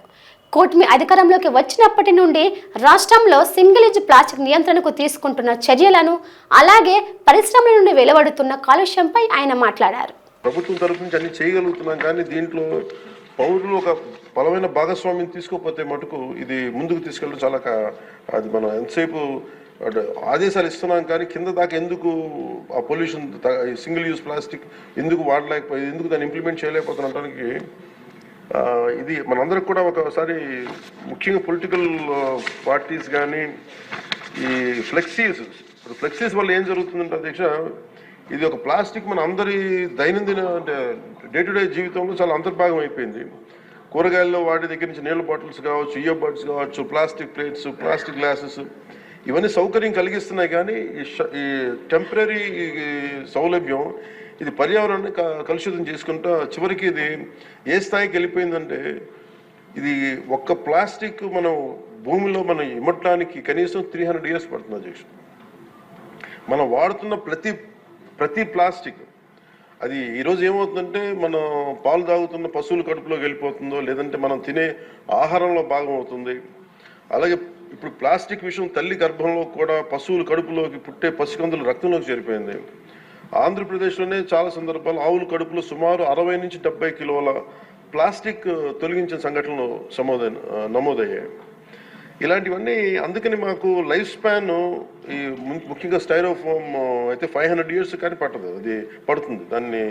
కూటమి అధికారంలోకి వచ్చినప్పటి నుండి రాష్ట్రంలో సింగిల్ యూజ్ ప్లాస్టిక్ నియంత్రణకు తీసుకుంటున్న చర్యలను, అలాగే పరిశ్రమల నుండి వెలువడుతున్న కాలుష్యంపై ఆయన మాట్లాడారు. ప్రభుత్వం తరఫు నుంచి అన్ని చేయగలుగుతున్నాం, కానీ దీంట్లో పౌరులు ఒక బలమైన భాగస్వామ్యం తీసుకోకపోతే మటుకు ఇది ముందుకు తీసుకెళ్ళడం చాలా అది మనం ఎంతసేపు ఆదేశాలు ఇస్తున్నాం కానీ కింద దాకా ఎందుకు ఆ పొల్యూషన్ సింగిల్ యూజ్ ప్లాస్టిక్ ఎందుకు వాడలేకపోయి, ఎందుకు దాన్ని ఇంప్లిమెంట్ చేయలేకపోతున్నటానికి ఇది మనందరికి కూడా ఒకసారి ముఖ్యంగా పొలిటికల్ పార్టీస్ కానీ ఈ ఫ్లెక్సీస్ వల్ల ఏం జరుగుతుందంటే అధ్యక్ష, ఇది ఒక ప్లాస్టిక్ మన అందరి దైనందిన అంటే డే టు డే జీవితంలో చాలా అంతర్భాగం అయిపోయింది. కూరగాయల్లో వాటి దగ్గర నుంచి నీళ్ళ బాటిల్స్ కావచ్చు, ఇయర్ బడ్స్ కావచ్చు, ప్లాస్టిక్ ప్లేట్స్, ప్లాస్టిక్ గ్లాసెస్ ఇవన్నీ సౌకర్యం కలిగిస్తున్నాయి. కానీ ఈ టెంపరీ సౌలభ్యం ఇది పర్యావరణాన్ని కలుషితం చేసుకుంటా చివరికి ఇది ఏ స్థాయికి వెళ్ళిపోయిందంటే ఇది ఒక్క ప్లాస్టిక్ మనం భూమిలో మనం ఇమ్మటానికి కనీసం 300 years పడుతుంది అధ్యక్ష. మనం వాడుతున్న ప్రతి ప్లాస్టిక్ అది ఈరోజు ఏమవుతుందంటే మనం పాలు తాగుతున్న పశువుల కడుపులోకి వెళ్ళిపోతుందో, లేదంటే మనం తినే ఆహారంలో భాగం అవుతుంది. అలాగే ఇప్పుడు ప్లాస్టిక్ విషయం తల్లి గర్భంలో కూడా పశువుల కడుపులోకి పుట్టే పసికందుల రక్తంలోకి చేరిపోయింది. ఆంధ్రప్రదేశ్లోనే చాలా సందర్భాలు ఆవుల కడుపులో సుమారు 60 నుంచి 70 కిలోల ప్లాస్టిక్ తొలగించిన సంఘటనలు నమోదయ్యాయి. ఇలాంటివన్నీ అందుకని మాకు లైఫ్ స్పాన్ ఈ ముఖ్యంగా స్టైరోఫోమ్ అయితే 500 years కానీ పట్టదు, అది పడుతుంది దాన్ని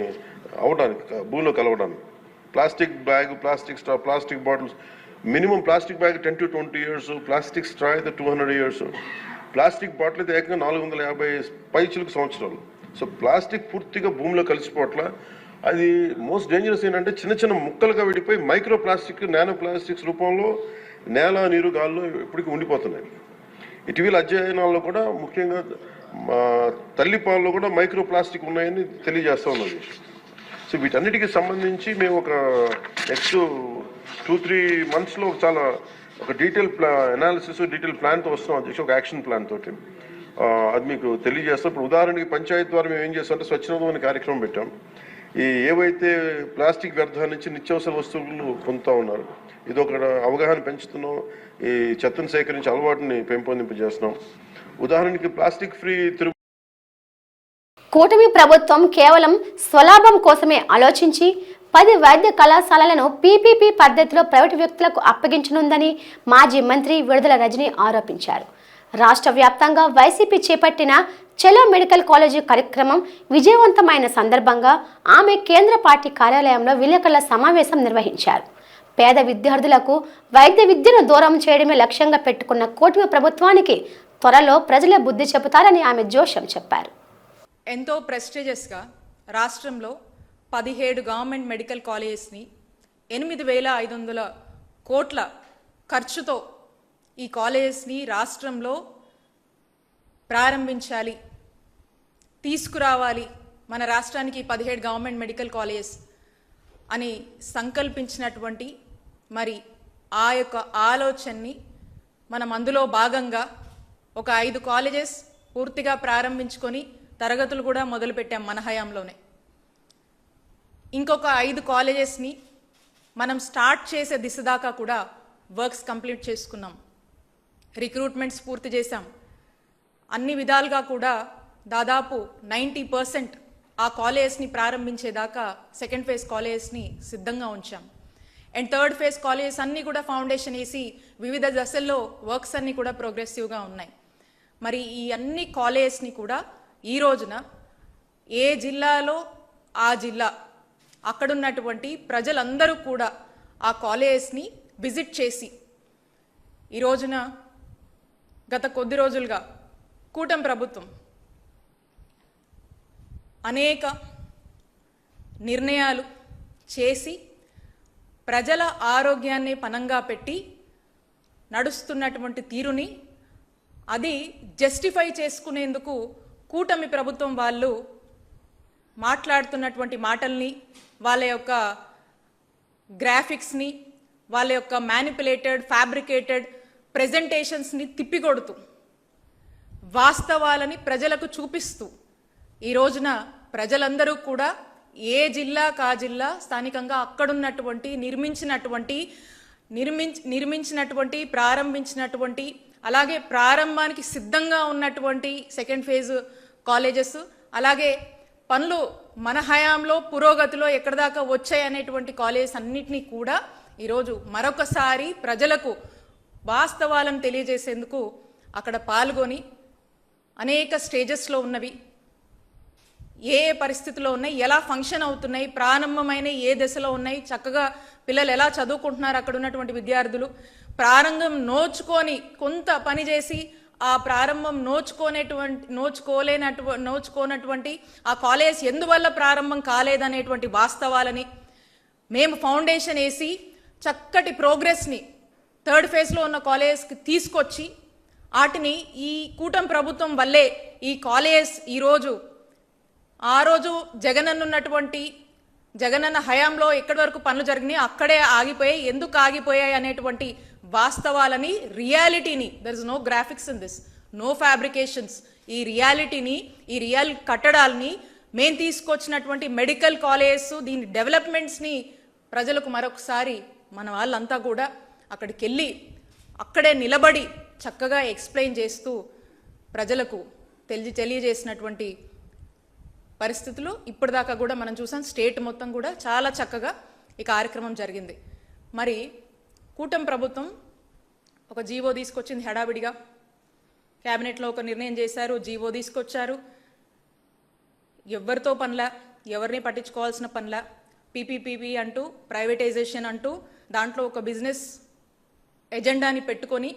అవడానికి భూమిలో కలవడానికి. Plastic bag, plastic straw, plastic bottles minimum plastic bag 10 to 20 years, plastic straw అయితే 200 years, ప్లాస్టిక్ బాటిల్ అయితే ఏకంగా 450 పైచిలకు సంవత్సరాలు. సో ప్లాస్టిక్ పూర్తిగా భూమిలో కలిసిపోవట్ల. అది మోస్ట్ డేంజరస్ ఏంటంటే చిన్న చిన్న ముక్కలుగా విడిపోయి మైక్రో ప్లాస్టిక్, నానో ప్లాస్టిక్స్ రూపంలో నేల, నీరు, గాల్లో ఇప్పటికీ ఉండిపోతున్నాయి. ఇటీవల అధ్యయనాల్లో కూడా ముఖ్యంగా తల్లిపాలలో కూడా మైక్రో ప్లాస్టిక్ ఉన్నాయని తెలియజేస్తూ ఉన్నది. సో వీటన్నిటికీ సంబంధించి మేము ఒక నెక్స్ట్ 2-3 monthsలో చాలా ఒక డీటెయిల్ అనాలిసిస్, డీటెయిల్ ప్లాన్తో వస్తున్నాం అధ్యక్ష, ఒక యాక్షన్ ప్లాన్ తోటి. అది మీకు తెలియజేస్తాం. ఇప్పుడు ఉదాహరణకి పంచాయతీ ద్వారా మేము ఏం చేస్తామంటే స్వచ్ఛందం అనే కార్యక్రమం పెట్టాం. ఈ ఏవైతే ప్లాస్టిక్ వ్యర్థాల నుంచి నిత్యావసర వస్తువులు పొందుతూ ఉన్నారు, ఇది ఒక అవగాహన పెంచుతున్నాం. ఈ చెత్తను సేకరించి అలవాటుని పెంపొందింపజేస్తున్నాం. ఉదాహరణకి ప్లాస్టిక్ ఫ్రీ కూటమి ప్రభుత్వం కేవలం స్వలాభం కోసమే ఆలోచించి 10 వైద్య కళాశాలలను పీపీపీ పద్ధతిలో ప్రైవేటు వ్యక్తులకు అప్పగించనుందని మాజీ మంత్రి విడుదల రజని ఆరోపించారు. రాష్ట్ర వ్యాప్తంగా వైసీపీ చేపట్టిన చలో మెడికల్ కాలేజీ కార్యక్రమం విజయవంతమైన సందర్భంగా ఆమె కేంద్ర పార్టీ కార్యాలయంలో విలేకరుల సమావేశం నిర్వహించారు. పేద విద్యార్థులకు వైద్య విద్యను దూరం చేయడమే లక్ష్యంగా పెట్టుకున్న కూటమి ప్రభుత్వానికి త్వరలో ప్రజలే బుద్ధి చెబుతారని ఆమె జోషం చెప్పారు. ఎంతో ప్రెస్టీజియస్గా రాష్ట్రంలో 17 గవర్నమెంట్ మెడికల్ కాలేజెస్ని 8,500 కోట్ల ఖర్చుతో ఈ కాలేజెస్ని రాష్ట్రంలో ప్రారంభించాలి, తీసుకురావాలి, మన రాష్ట్రానికి 17 గవర్నమెంట్ మెడికల్ కాలేజెస్ అని సంకల్పించినటువంటి మరి ఆ యొక్క ఆలోచనని మనం అందులో భాగంగా ఒక 5 కాలేజెస్ పూర్తిగా ప్రారంభించుకొని తరగతులు కూడా మొదలుపెట్టాం మన హయాంలోనే. ఇంకొక 5 కాలేజెస్ని మనం స్టార్ట్ చేసే దిశ దాకా కూడా వర్క్స్ కంప్లీట్ చేసుకున్నాం. రిక్రూట్మెంట్స్ పూర్తి చేశాం. అన్ని విధాలుగా కూడా దాదాపు 90% ఆ కాలేజెస్ని ప్రారంభించేదాకా సెకండ్ ఫేజ్ కాలేజెస్ని సిద్ధంగా ఉంచాం. అండ్ థర్డ్ ఫేజ్ కాలేజెస్ అన్నీ కూడా ఫౌండేషన్ వేసి వివిధ దశల్లో వర్క్స్ అన్నీ కూడా ప్రోగ్రెసివ్గా ఉన్నాయి. మరి ఈ అన్ని కాలేజెస్ని కూడా ఈ రోజున ఏ జిల్లాలో ఆ జిల్లా అక్కడున్నటువంటి ప్రజలందరూ కూడా ఆ కాలేజెస్ని విజిట్ చేసి ఈ రోజున గత కొద్ది రోజులుగా కూటమి ప్రభుత్వం అనేక నిర్ణయాలు చేసి ప్రజల ఆరోగ్యాన్ని పణంగా పెట్టి నడుస్తున్నటువంటి తీరుని అది జస్టిఫై చేసుకునేందుకు కూటమి ప్రభుత్వం వాళ్ళు మాట్లాడుతున్నటువంటి మాటల్ని, వాళ్ళ యొక్క గ్రాఫిక్స్ని, వాళ్ళ యొక్క మ్యానిపులేటెడ్ ఫ్యాబ్రికేటెడ్ ప్రెజెంటేషన్స్ని తిప్పికొడుతూ వాస్తవాలని ప్రజలకు చూపిస్తూ ఈ రోజున ప్రజలందరూ కూడా ఏ జిల్లా కా జిల్లా స్థానికంగా అక్కడున్నటువంటి నిర్మించినటువంటి ప్రారంభించినటువంటి అలాగే ప్రారంభానికి సిద్ధంగా ఉన్నటువంటి సెకండ్ ఫేజ్ కాలేజెస్, అలాగే పనులు మన హయాంలో పురోగతిలో ఎక్కడిదాకా వచ్చాయనేటువంటి కాలేజెస్ అన్నిటినీ కూడా ఈరోజు మరొకసారి ప్రజలకు వాస్తవాలను తెలియజేసేందుకు అక్కడ పాల్గొని అనేక స్టేజెస్లో ఉన్నవి, ఏ పరిస్థితిలో ఉన్నాయి, ఎలా ఫంక్షన్ అవుతున్నాయి, ప్రారంభమైన ఏ దశలో ఉన్నాయి, చక్కగా పిల్లలు ఎలా చదువుకుంటున్నారు, అక్కడ ఉన్నటువంటి విద్యార్థులు ప్రారంభం నోచుకొని కొంత పని చేసి ఆ ప్రారంభం నోచుకోనటువంటి ఆ కాలేజ్ ఎందువల్ల ప్రారంభం కాలేదనేటువంటి వాస్తవాలని మేము ఫౌండేషన్ వేసి చక్కటి ప్రోగ్రెస్ని థర్డ్ ఫేజ్లో ఉన్న కాలేజ్కి తీసుకొచ్చి వాటిని ఈ కూటమి ప్రభుత్వం వల్లే ఈ కాలేజ్ ఈరోజు ఆ రోజు జగనన్న హయాంలో ఎక్కడి వరకు పనులు జరిగినాయి అక్కడే ఆగిపోయాయి, ఎందుకు ఆగిపోయాయి అనేటువంటి వాస్తవాలని, రియాలిటీని, there is no graphics in this, no fabrications, ఈ రియాలిటీని, ఈ రియల్ కట్టడాల్ని మేము తీసుకొచ్చినటువంటి మెడికల్ కాలేజెస్, దీని డెవలప్మెంట్స్ని ప్రజలకు మరొకసారి మన వాళ్ళంతా కూడా అక్కడికి వెళ్ళి అక్కడే నిలబడి చక్కగా ఎక్స్ప్లెయిన్ చేస్తూ ప్రజలకు తెలియజేసినటువంటి పరిస్థితులు ఇప్పటిదాకా కూడా మనం చూసాం. స్టేట్ మొత్తం కూడా చాలా చక్కగా ఈ కార్యక్రమం జరిగింది. మరి కూటమి ప్రభుత్వం ఒక జీవో తీసుకొచ్చింది హడావిడిగా, క్యాబినెట్లో ఒక నిర్ణయం చేశారు, జీవో తీసుకొచ్చారు, ఎవరితో పనిలా, ఎవరిని పట్టించుకోవాల్సిన పనిలా, పీపీపీ అంటూ ప్రైవేటైజేషన్ అంటూ దాంట్లో ఒక బిజినెస్ ఎజెండాని పెట్టుకొని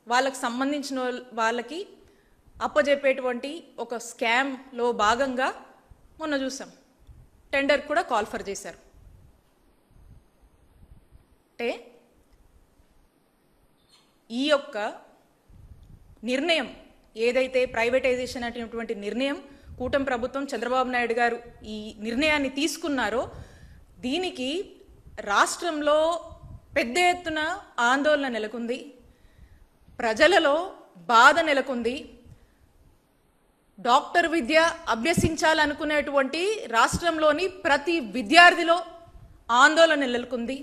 వాళ్ళకి సంబంధించిన వాళ్ళకి అప్పజెప్పేటువంటి ఒక స్కామ్లో భాగంగా మొన్న చూసాం, టెండర్ కూడా కాల్ఫర్ చేశారు. అంటే ఈ యొక్క నిర్ణయం ఏదైతే ప్రైవేటైజేషన్ అనేటువంటి నిర్ణయం కూటమి ప్రభుత్వం చంద్రబాబు నాయుడు గారు ఈ నిర్ణయాన్ని తీసుకున్నారో దీనికి రాష్ట్రంలో పెద్ద ఎత్తున ఆందోళన నెలకొంది, ప్రజలలో బాధ నెలకొంది. డాక్టర్ విద్య అభ్యసించాలనుకునేటువంటి రాష్ట్రంలోని ప్రతి విద్యార్థిలో ఆందోళన నెలకొంది.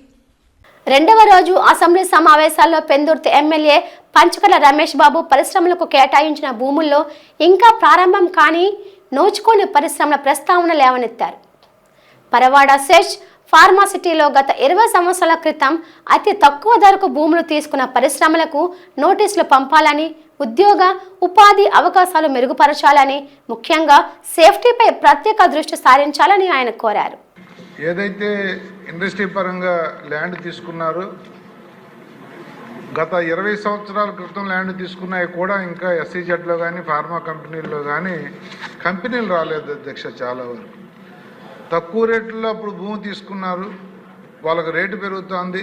రెండవ రోజు అసెంబ్లీ సమావేశాల్లో పెందుర్తి ఎమ్మెల్యే పంచకర్ల రమేష్ బాబు పరిశ్రమలకు కేటాయించిన భూముల్లో ఇంకా ప్రారంభం కాని నోచుకోని పరిశ్రమల ప్రస్తావన లేవనెత్తారు. పరవాడ సెర్చ్ ఫార్మాసిటీలో గత 20 సంవత్సరాల క్రితం అతి తక్కువ ధరకు భూములు తీసుకున్న పరిశ్రమలకు నోటీసులు పంపాలని, ఉద్యోగ ఉపాధి అవకాశాలు మెరుగుపరచాలని, ముఖ్యంగా సేఫ్టీపై ప్రత్యేక దృష్టి సారించాలని ఆయన కోరారు. ఏదైతే ఇండస్ట్రీ పరంగా ల్యాండ్ తీసుకున్నారో గత 20 సంవత్సరాల క్రితం ల్యాండ్ తీసుకున్నాయి కూడా ఇంకా ఎస్సీజెడ్లో కానీ ఫార్మా కంపెనీల్లో కానీ కంపెనీలు రాలేదు అధ్యక్ష. చాలా వరకు తక్కువ రేట్లలో అప్పుడు భూమి తీసుకున్నారు, వాళ్ళకు రేటు పెరుగుతోంది.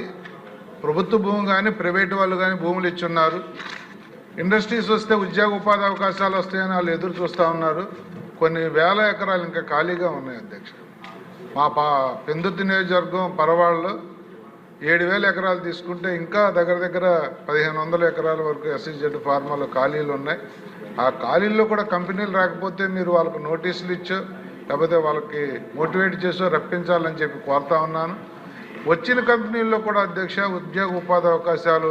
ప్రభుత్వ భూమి కానీ ప్రైవేటు వాళ్ళు కానీ భూములు ఇచ్చున్నారు. ఇండస్ట్రీస్ వస్తే ఉద్యోగ ఉపాధి అవకాశాలు వస్తాయని వాళ్ళు ఎదురు చూస్తూ ఉన్నారు. కొన్ని వేల ఎకరాలు ఇంకా ఖాళీగా ఉన్నాయి అధ్యక్ష. మా పెందుర్తి నియోజకవర్గం పరవాడలో 7,000 ఎకరాలు తీసుకుంటే ఇంకా దగ్గర 1,500 ఎకరాల వరకు ఎస్సీజెడ్ ఫార్మాలో ఖాళీలు ఉన్నాయి. ఆ ఖాళీల్లో కూడా కంపెనీలు రాకపోతే మీరు వాళ్ళకు నోటీసులు ఇచ్చో లేకపోతే వాళ్ళకి మోటివేట్ చేసో రప్పించాలని చెప్పి కోరుతా ఉన్నాను. వచ్చిన కంపెనీల్లో కూడా అధ్యక్ష ఉద్యోగ ఉపాధి అవకాశాలు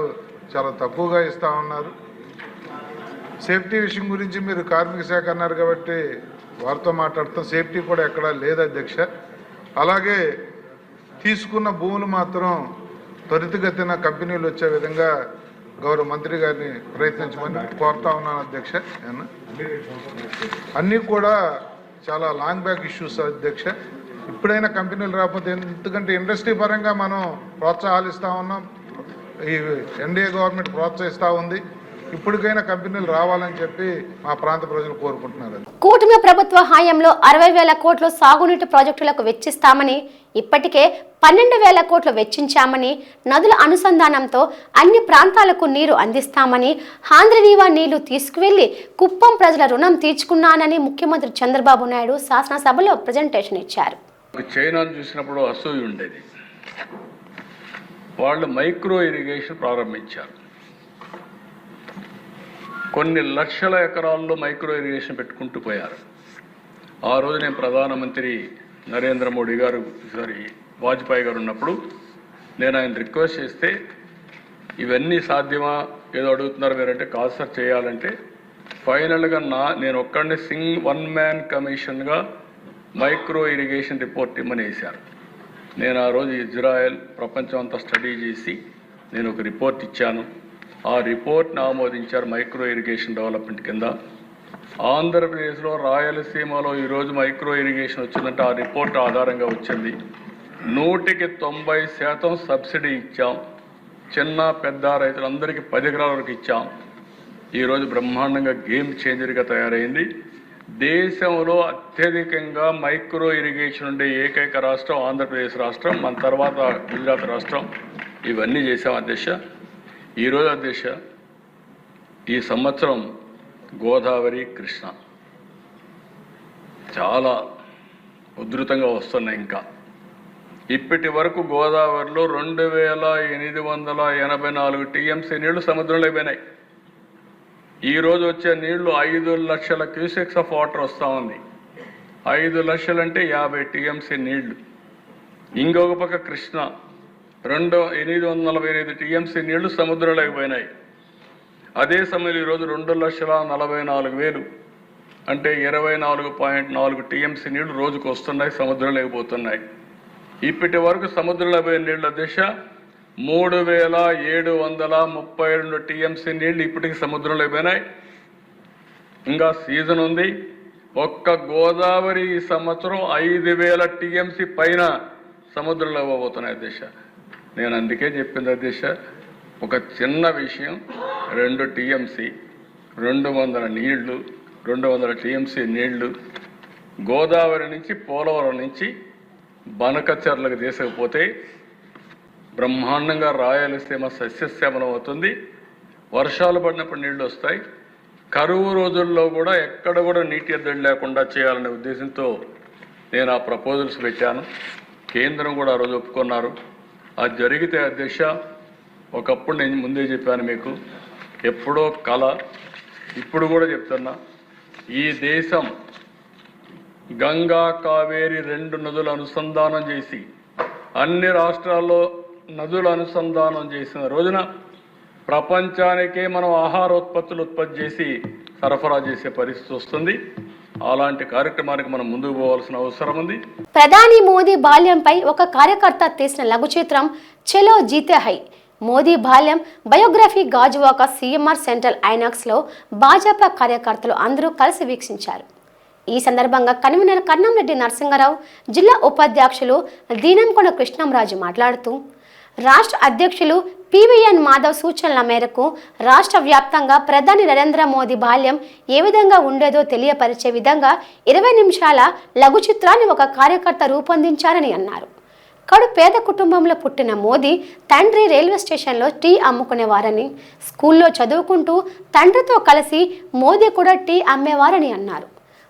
చాలా తక్కువగా ఇస్తూ ఉన్నారు. సేఫ్టీ విషయం గురించి మీరు కార్మిక శాఖ అన్నారు కాబట్టి వారితో మాట్లాడుతాం. సేఫ్టీ కూడా ఎక్కడా లేదు అధ్యక్ష. అలాగే తీసుకున్న భూములు మాత్రం త్వరితగతిన కంపెనీలు వచ్చే విధంగా గౌరవ మంత్రి గారిని ప్రయత్నించమని కోరుతా ఉన్నాను అధ్యక్ష. అన్నీ కూడా చాలా లాంగ్ బ్యాక్ ఇష్యూస్ అధ్యక్ష. ఇప్పుడైనా కంపెనీలు రాకపోతే, ఎందుకంటే ఇండస్ట్రీ పరంగా మనం ప్రోత్సాహాలు ఇస్తూ ఉన్నాం, ఈ ఎన్డీఏ గవర్నమెంట్ ప్రోత్సహిస్తూ ఉంది. ఇప్పటికైనా కంపెనీలు రావాలని చెప్పి మా ప్రాంత ప్రజలు కోరుకుంటున్నారు. కూటమి ప్రభుత్వ హయాంలో 60,000 కోట్లు సాగునీటి ప్రాజెక్టులకు వెచ్చిస్తామని, ఇప్పటికే 12,000 కోట్లు వెచ్చించామని, నదుల అనుసంధానంతో అన్ని ప్రాంతాలకు నీరు అందిస్తామని, హాంద్రినీవా నీళ్లు తీసుకువెళ్లి కుప్పం ప్రజల రుణం తీర్చుకున్నానని ముఖ్యమంత్రి చంద్రబాబు నాయుడు శాసనసభలో ప్రజెంటేషన్ ఇచ్చారు. చైనాను చూసినప్పుడు అసూయ ఉండేది. వాళ్ళు మైక్రో ఇరిగేషన్ ప్రారంభించారు. కొన్ని లక్షల ఎకరాల్లో మైక్రో ఇరిగేషన్ పెట్టుకుంటూ పోయారు. ఆ రోజు నేను ప్రధానమంత్రి నరేంద్ర మోడీ గారు వాజ్పేయి గారు ఉన్నప్పుడు నేను ఆయన రిక్వెస్ట్ చేస్తే ఇవన్నీ సాధ్యమా ఏదో అడుగుతున్నారు మీరంటే, కాదు సార్ చేయాలంటే ఫైనల్గా నేను ఒక్కడిని వన్ మ్యాన్ కమిషన్గా మైక్రో ఇరిగేషన్ రిపోర్ట్ ఇమ్మని వేశారు. నేను ఆ రోజు ఇజ్రాయెల్ ప్రపంచం అంతా స్టడీ చేసి నేను ఒక రిపోర్ట్ ఇచ్చాను. ఆ రిపోర్ట్ని ఆమోదించారు మైక్రో ఇరిగేషన్ డెవలప్మెంట్ కింద. ఆంధ్రప్రదేశ్లో రాయలసీమలో ఈరోజు మైక్రో ఇరిగేషన్ వచ్చిందంటే ఆ రిపోర్ట్ ఆధారంగా వచ్చింది. 100% సబ్సిడీ ఇచ్చాం. చిన్న పెద్ద రైతులందరికీ 10 ఎకరాల వరకు ఇచ్చాం. ఈరోజు బ్రహ్మాండంగా గేమ్ చేంజర్గా తయారైంది. దేశంలో అత్యధికంగా మైక్రో ఇరిగేషన్ ఉండే ఏకైక రాష్ట్రం ఆంధ్రప్రదేశ్ రాష్ట్రం, మన తర్వాత గుజరాత్ రాష్ట్రం. ఇవన్నీ చేశాం అధ్యక్ష. ఈరోజు అధ్యక్ష, ఈ సంవత్సరం గోదావరి కృష్ణ చాలా ఉధృతంగా వస్తున్నాయి. ఇంకా ఇప్పటి వరకు గోదావరిలో 2,884 టీఎంసీ నీళ్లు సముద్రంలో అయిపోయినాయి. ఈరోజు వచ్చే నీళ్లు 5 లక్షల క్యూసెక్స్ ఆఫ్ వాటర్ వస్తూ ఉంది. 5 లక్షలు అంటే 50 టీఎంసీ నీళ్లు. ఇంకొక పక్క కృష్ణ 845 టీఎంసీ నీళ్లు సముద్రంలో అయిపోయినాయి. అదే సమయంలో ఈరోజు 2,44,000 అంటే 24.4 టీఎంసీ నీళ్లు రోజుకు వస్తున్నాయి, సముద్రంలో అయిపోతున్నాయి. ఇప్పటి వరకు సముద్రంలో పోయిన నీళ్ల దిశ 3,732 టీఎంసీ నీళ్లు ఇప్పటికి సముద్రంలో అయిపోయినాయి. ఇంకా సీజన్ ఉంది. ఒక్క గోదావరి ఈ సంవత్సరం 5,000 టీఎంసీ పైన సముద్రంలో ఇవ్వబోతున్నాయి అధ్యక్ష. నేను అందుకే చెప్పింది అధ్యక్ష, ఒక చిన్న విషయం, 2 టీఎంసీ 200 నీళ్లు 200 టీఎంసీ నీళ్లు గోదావరి నుంచి పోలవరం నుంచి బనకచర్లకు తీసుకుపోతే బ్రహ్మాండంగా రాయలసీమ సస్యశ్యామలం అవుతుంది. వర్షాలు పడినప్పుడు నీళ్లు వస్తాయి. కరువు రోజుల్లో కూడా ఎక్కడ కూడా నీటి ఎద్దడి లేకుండా చేయాలనే ఉద్దేశంతో నేను ఆ ప్రపోజల్స్ పెట్టాను. కేంద్రం కూడా ఆ రోజు ఒప్పుకున్నారు. అది జరిగితే అధ్యక్ష, ఒకప్పుడు నేను ముందే చెప్పాను మీకు, ఎప్పుడో కళ, ఇప్పుడు కూడా చెప్తున్నా, ఈ దేశం గంగా కావేరి 2 నదులు అనుసంధానం చేసి అన్ని రాష్ట్రాల్లో నదుల అనుసంధానం చేసిన రోజున ప్రపంచానికే మనం ఆహారోత్పత్తులు ఉత్పత్తి చేసి సరఫరా చేసే పరిస్థితి వస్తుంది. అలాంటి కార్యక్రమానికి మనం ముందుకు పోవాల్సిన అవసరం ఉంది. ప్రధాని మోదీ బాల్యంపై ఒక కార్యకర్త తీసిన లఘు చిత్రం చలో జీతే హై. మోదీ బాల్యం బయోగ్రఫీ గాజువాక సిఎంఆర్ సెంట్రల్ ఐనాక్స్లో భాజపా కార్యకర్తలు అందరూ కలిసి వీక్షించారు. ఈ సందర్భంగా కన్వీనర్ కన్నంరెడ్డి నరసింగరావు, జిల్లా ఉపాధ్యక్షులు దీనంకొండ కృష్ణంరాజు మాట్లాడుతూ, రాష్ట్ర అధ్యక్షులు పివిఎన్ మాధవ్ సూచనల మేరకు రాష్ట్ర వ్యాప్తంగా ప్రధాని నరేంద్ర మోదీ బాల్యం ఏ విధంగా ఉండేదో తెలియపరిచే విధంగా 20 నిమిషాల లఘు చిత్రాన్ని ఒక కార్యకర్త రూపొందించారని అన్నారు. కడు పేద కుటుంబంలో పుట్టిన మోదీ తండ్రి రైల్వే స్టేషన్లో టీ అమ్ముకునేవారని, స్కూల్లో చదువుకుంటూ తండ్రితో కలిసి మోదీ కూడా టీ అమ్మేవారని అన్నారు.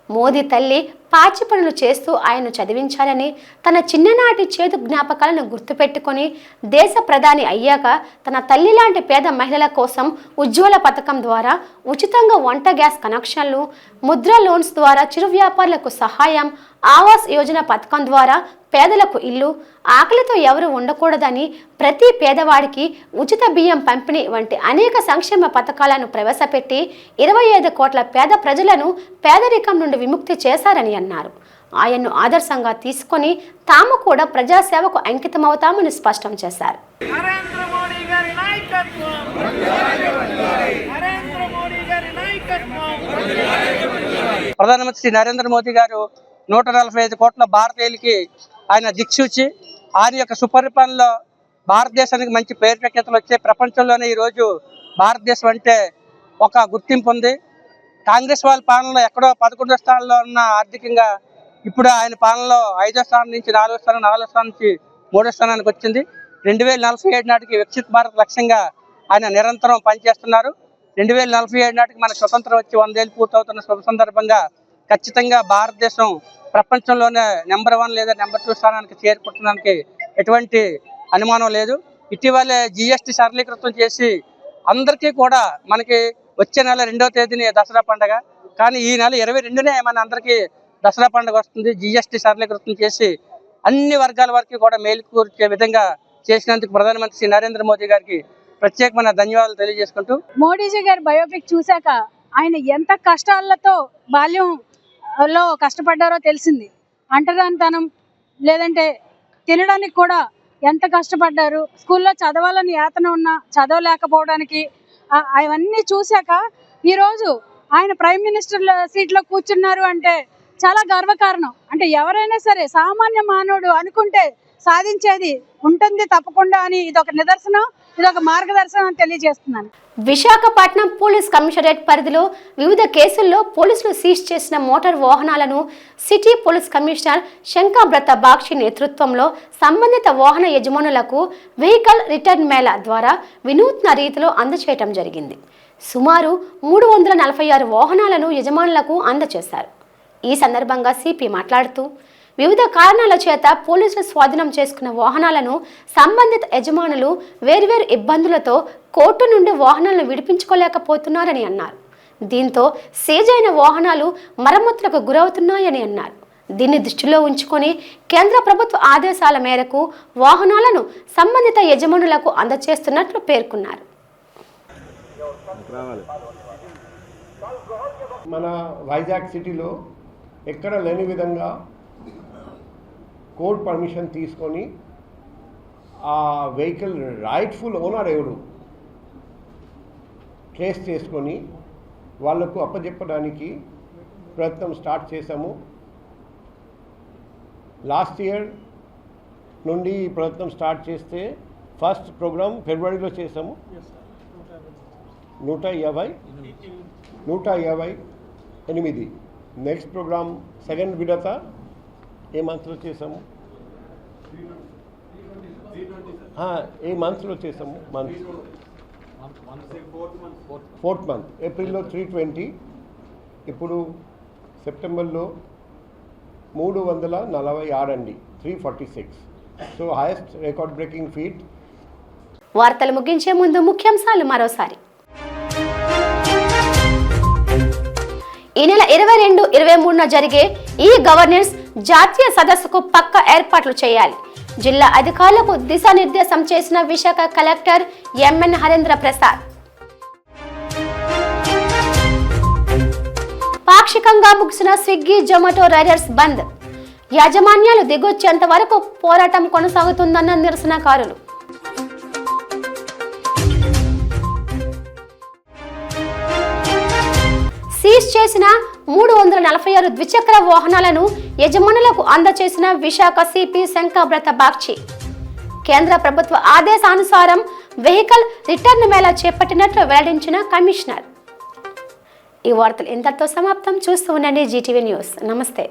మోదీ తల్లి పాచి పనులు చేస్తూ ఆయన్ను చదివించాలని, తన చిన్ననాటి చేదు జ్ఞాపకాలను గుర్తుపెట్టుకొని దేశ ప్రధాని అయ్యాక తన తల్లి లాంటి పేద మహిళల కోసం ఉజ్వల పథకం ద్వారా ఉచితంగా వంట గ్యాస్ కనెక్షన్లు, ముద్ర లోన్స్ ద్వారా చిరు వ్యాపారులకు సహాయం, ఆవాస్ యోజన పథకం ద్వారా పేదలకు ఇల్లు, ఆకలితో ఎవరు ఉండకూడదని ప్రతి పేదవాడికి ఉచిత బియ్యం పంపిణీ వంటి అనేక సంక్షేమ పథకాలను ప్రవేశపెట్టి 25 కోట్ల పేద ప్రజలను పేదరికం నుండి విముక్తి చేశారని అన్నారు. ఆయన్ను ఆదర్శంగా తీసుకొని తాము కూడా ప్రజాసేవకు అంకితమవుతామని స్పష్టం చేశారు. ప్రధానమంత్రి నరేంద్ర మోదీ గారు 145 కోట్ల భారతీయులకి ఆయన దిక్సూచి, ఆయన యొక్క సుపరిపాలనలో భారతదేశానికి మంచి పేరు ప్రఖ్యాతలు వచ్చే ప్రపంచంలోనే ఈరోజు భారతదేశం అంటే ఒక గుర్తింపు ఉంది. కాంగ్రెస్ వాళ్ళ పాలనలో ఎక్కడో 11వ స్థానంలో ఉన్న ఆర్థికంగా ఇప్పుడు ఆయన పాలనలో 5వ స్థానం నుంచి 4వ స్థానం, 4వ స్థానం నుంచి 3వ స్థానానికి వచ్చింది. 2047 నాటికి వికసిత్ భారత్ లక్ష్యంగా ఆయన నిరంతరం పనిచేస్తున్నారు. 2047 నాటికి మన స్వతంత్రం వచ్చి 100 ఏళ్ళు పూర్తవుతున్న శుభ సందర్భంగా ఖచ్చితంగా భారతదేశం ప్రపంచంలోనే నెంబర్ 1 లేదా నెంబర్ 2 స్థానానికి చేరుకుంటున్నానికి ఎటువంటి అనుమానం లేదు. ఇటీవలే GST సరళీకృతం చేసి అందరికీ కూడా మనకి వచ్చే నెల 2వ తేదీని దసరా పండుగ, కానీ ఈ నెల 22నే మన అందరికీ దసరా పండుగ వస్తుంది. GST సరళీకృతం చేసి అన్ని వర్గాల వరకు కూడా మేలు కూర్చే విధంగా చేసినందుకు ప్రధానమంత్రి శ్రీ నరేంద్ర మోదీ గారికి ప్రత్యేకమైన ధన్యవాదాలు తెలియజేసుకుంటూ, మోడీజీ గారి బయోపిక్ చూశాక ఆయన ఎంత కష్టాలతో బాల్యంలో కష్టపడ్డారో తెలిసింది. అంటరానితనం లేదంటే తినడానికి కూడా ఎంత కష్టపడ్డారు, స్కూల్లో చదవాలని యాతన ఉన్నా చదవలేకపోవడానికి అవన్నీ చూశాక ఈరోజు ఆయన ప్రైమ్ మినిస్టర్ సీట్లో కూర్చున్నారు అంటే చాలా గర్వకారణం. అంటే ఎవరైనా సరే సామాన్య మానవుడు అనుకుంటే సాధించేది ఉంటుంది తప్పకుండా అని ఇదొక నిదర్శనం, ఇదొక మార్గదర్శనం తెలియజేస్తున్నాను. విశాఖపట్నం పోలీస్ కమిషనరేట్ పరిధిలో వివిధ కేసుల్లో పోలీసులు సీజ్ చేసిన మోటార్ వాహనాలను సిటీ పోలీస్ కమిషనర్ శంకాబ్రత బాక్షి నేతృత్వంలో సంబంధిత వాహన యజమానులకు వెహికల్ రిటర్న్ మేళా ద్వారా వినూత్న రీతిలో అందజేయడం జరిగింది. సుమారు 346 వాహనాలను యజమానులకు అందజేశారు. ఈ సందర్భంగా సిపి మాట్లాడుతూ, వివిధ కారణాల చేత పోలీసులు స్వాధీనం చేసుకున్న వాహనాలను సంబంధిత యజమానులు వేర్వేరు ఇబ్బందులతో కోర్టు నుండి వాహనాలను విడిపించుకోలేకపోతున్నారని అన్నారు. దీంతో సీజ్ అయిన వాహనాలు మరమ్మతులకు గురవుతున్నాయని అన్నారు. దీన్ని దృష్టిలో ఉంచుకొని కేంద్ర ప్రభుత్వ ఆదేశాల మేరకు వాహనాలను సంబంధిత యజమానులకు అందజేస్తున్నట్లు పేర్కొన్నారు. మన వైజాగ్ సిటీలో ఎక్కడ లేని విధంగా కోర్ట్ పర్మిషన్ తీసుకొని ఆ వెహికల్ రైట్ఫుల్ ఓనర్ ఎవరు ట్రేస్ చేసుకొని వాళ్లకు అప్పచెప్పడానికి ప్రయత్నం స్టార్ట్ చేశాము. లాస్ట్ ఇయర్ నుండి ఈ ప్రయత్నం స్టార్ట్ చేస్తే ఫస్ట్ ప్రోగ్రామ్ ఫిబ్రవరిలో చేసాము. 158 నెక్స్ట్ ప్రోగ్రామ్ సెకండ్ విడత ఏ మంత్లో చేసాము, ఏ మంత్లో చేసాము, ఫోర్త్ మంత్ ఏప్రిల్లో 320, ఇప్పుడు సెప్టెంబర్లో 346 అండి, 346. So highest record breaking feet. వార్తలు ముగించే ముందు ముఖ్యాంశాలు మరోసారి. ఈ నెల 22-23న జరిగే ఈ గవర్నెన్స్ జాతీయ సదస్సుకు పక్కా ఏర్పాట్లు చేయాలి. జిల్లా అధికారులకు దిశానిర్దేశం చేసిన విశాఖ కలెక్టర్ ఎంఎన్ హరేంద్ర ప్రసాద్. పాక్షికంగా ముగిసిన స్విగ్గీ జొమాటో రైడర్స్ బంద్. యాజమాన్యాలు దిగొచ్చేంత వరకు పోరాటం కొనసాగుతుందన్న నిరసనకారులు. సీజ్ చేసిన 346 ద్విచక్ర వాహనాలను యజమానులకు అందజేసిన విశాఖ సిపి శంకాబ్రత బాక్షి. కేంద్ర ప్రభుత్వ ఆదేశానుసారం వెహికల్ రిటర్న్ మేళా చేపట్టినట్లు వెల్లడించిన కమిషనర్. ఈ వార్తలు ఇంతటితో సమాప్తం. చూస్తూ ఉండండి GTV న్యూస్. నమస్తే.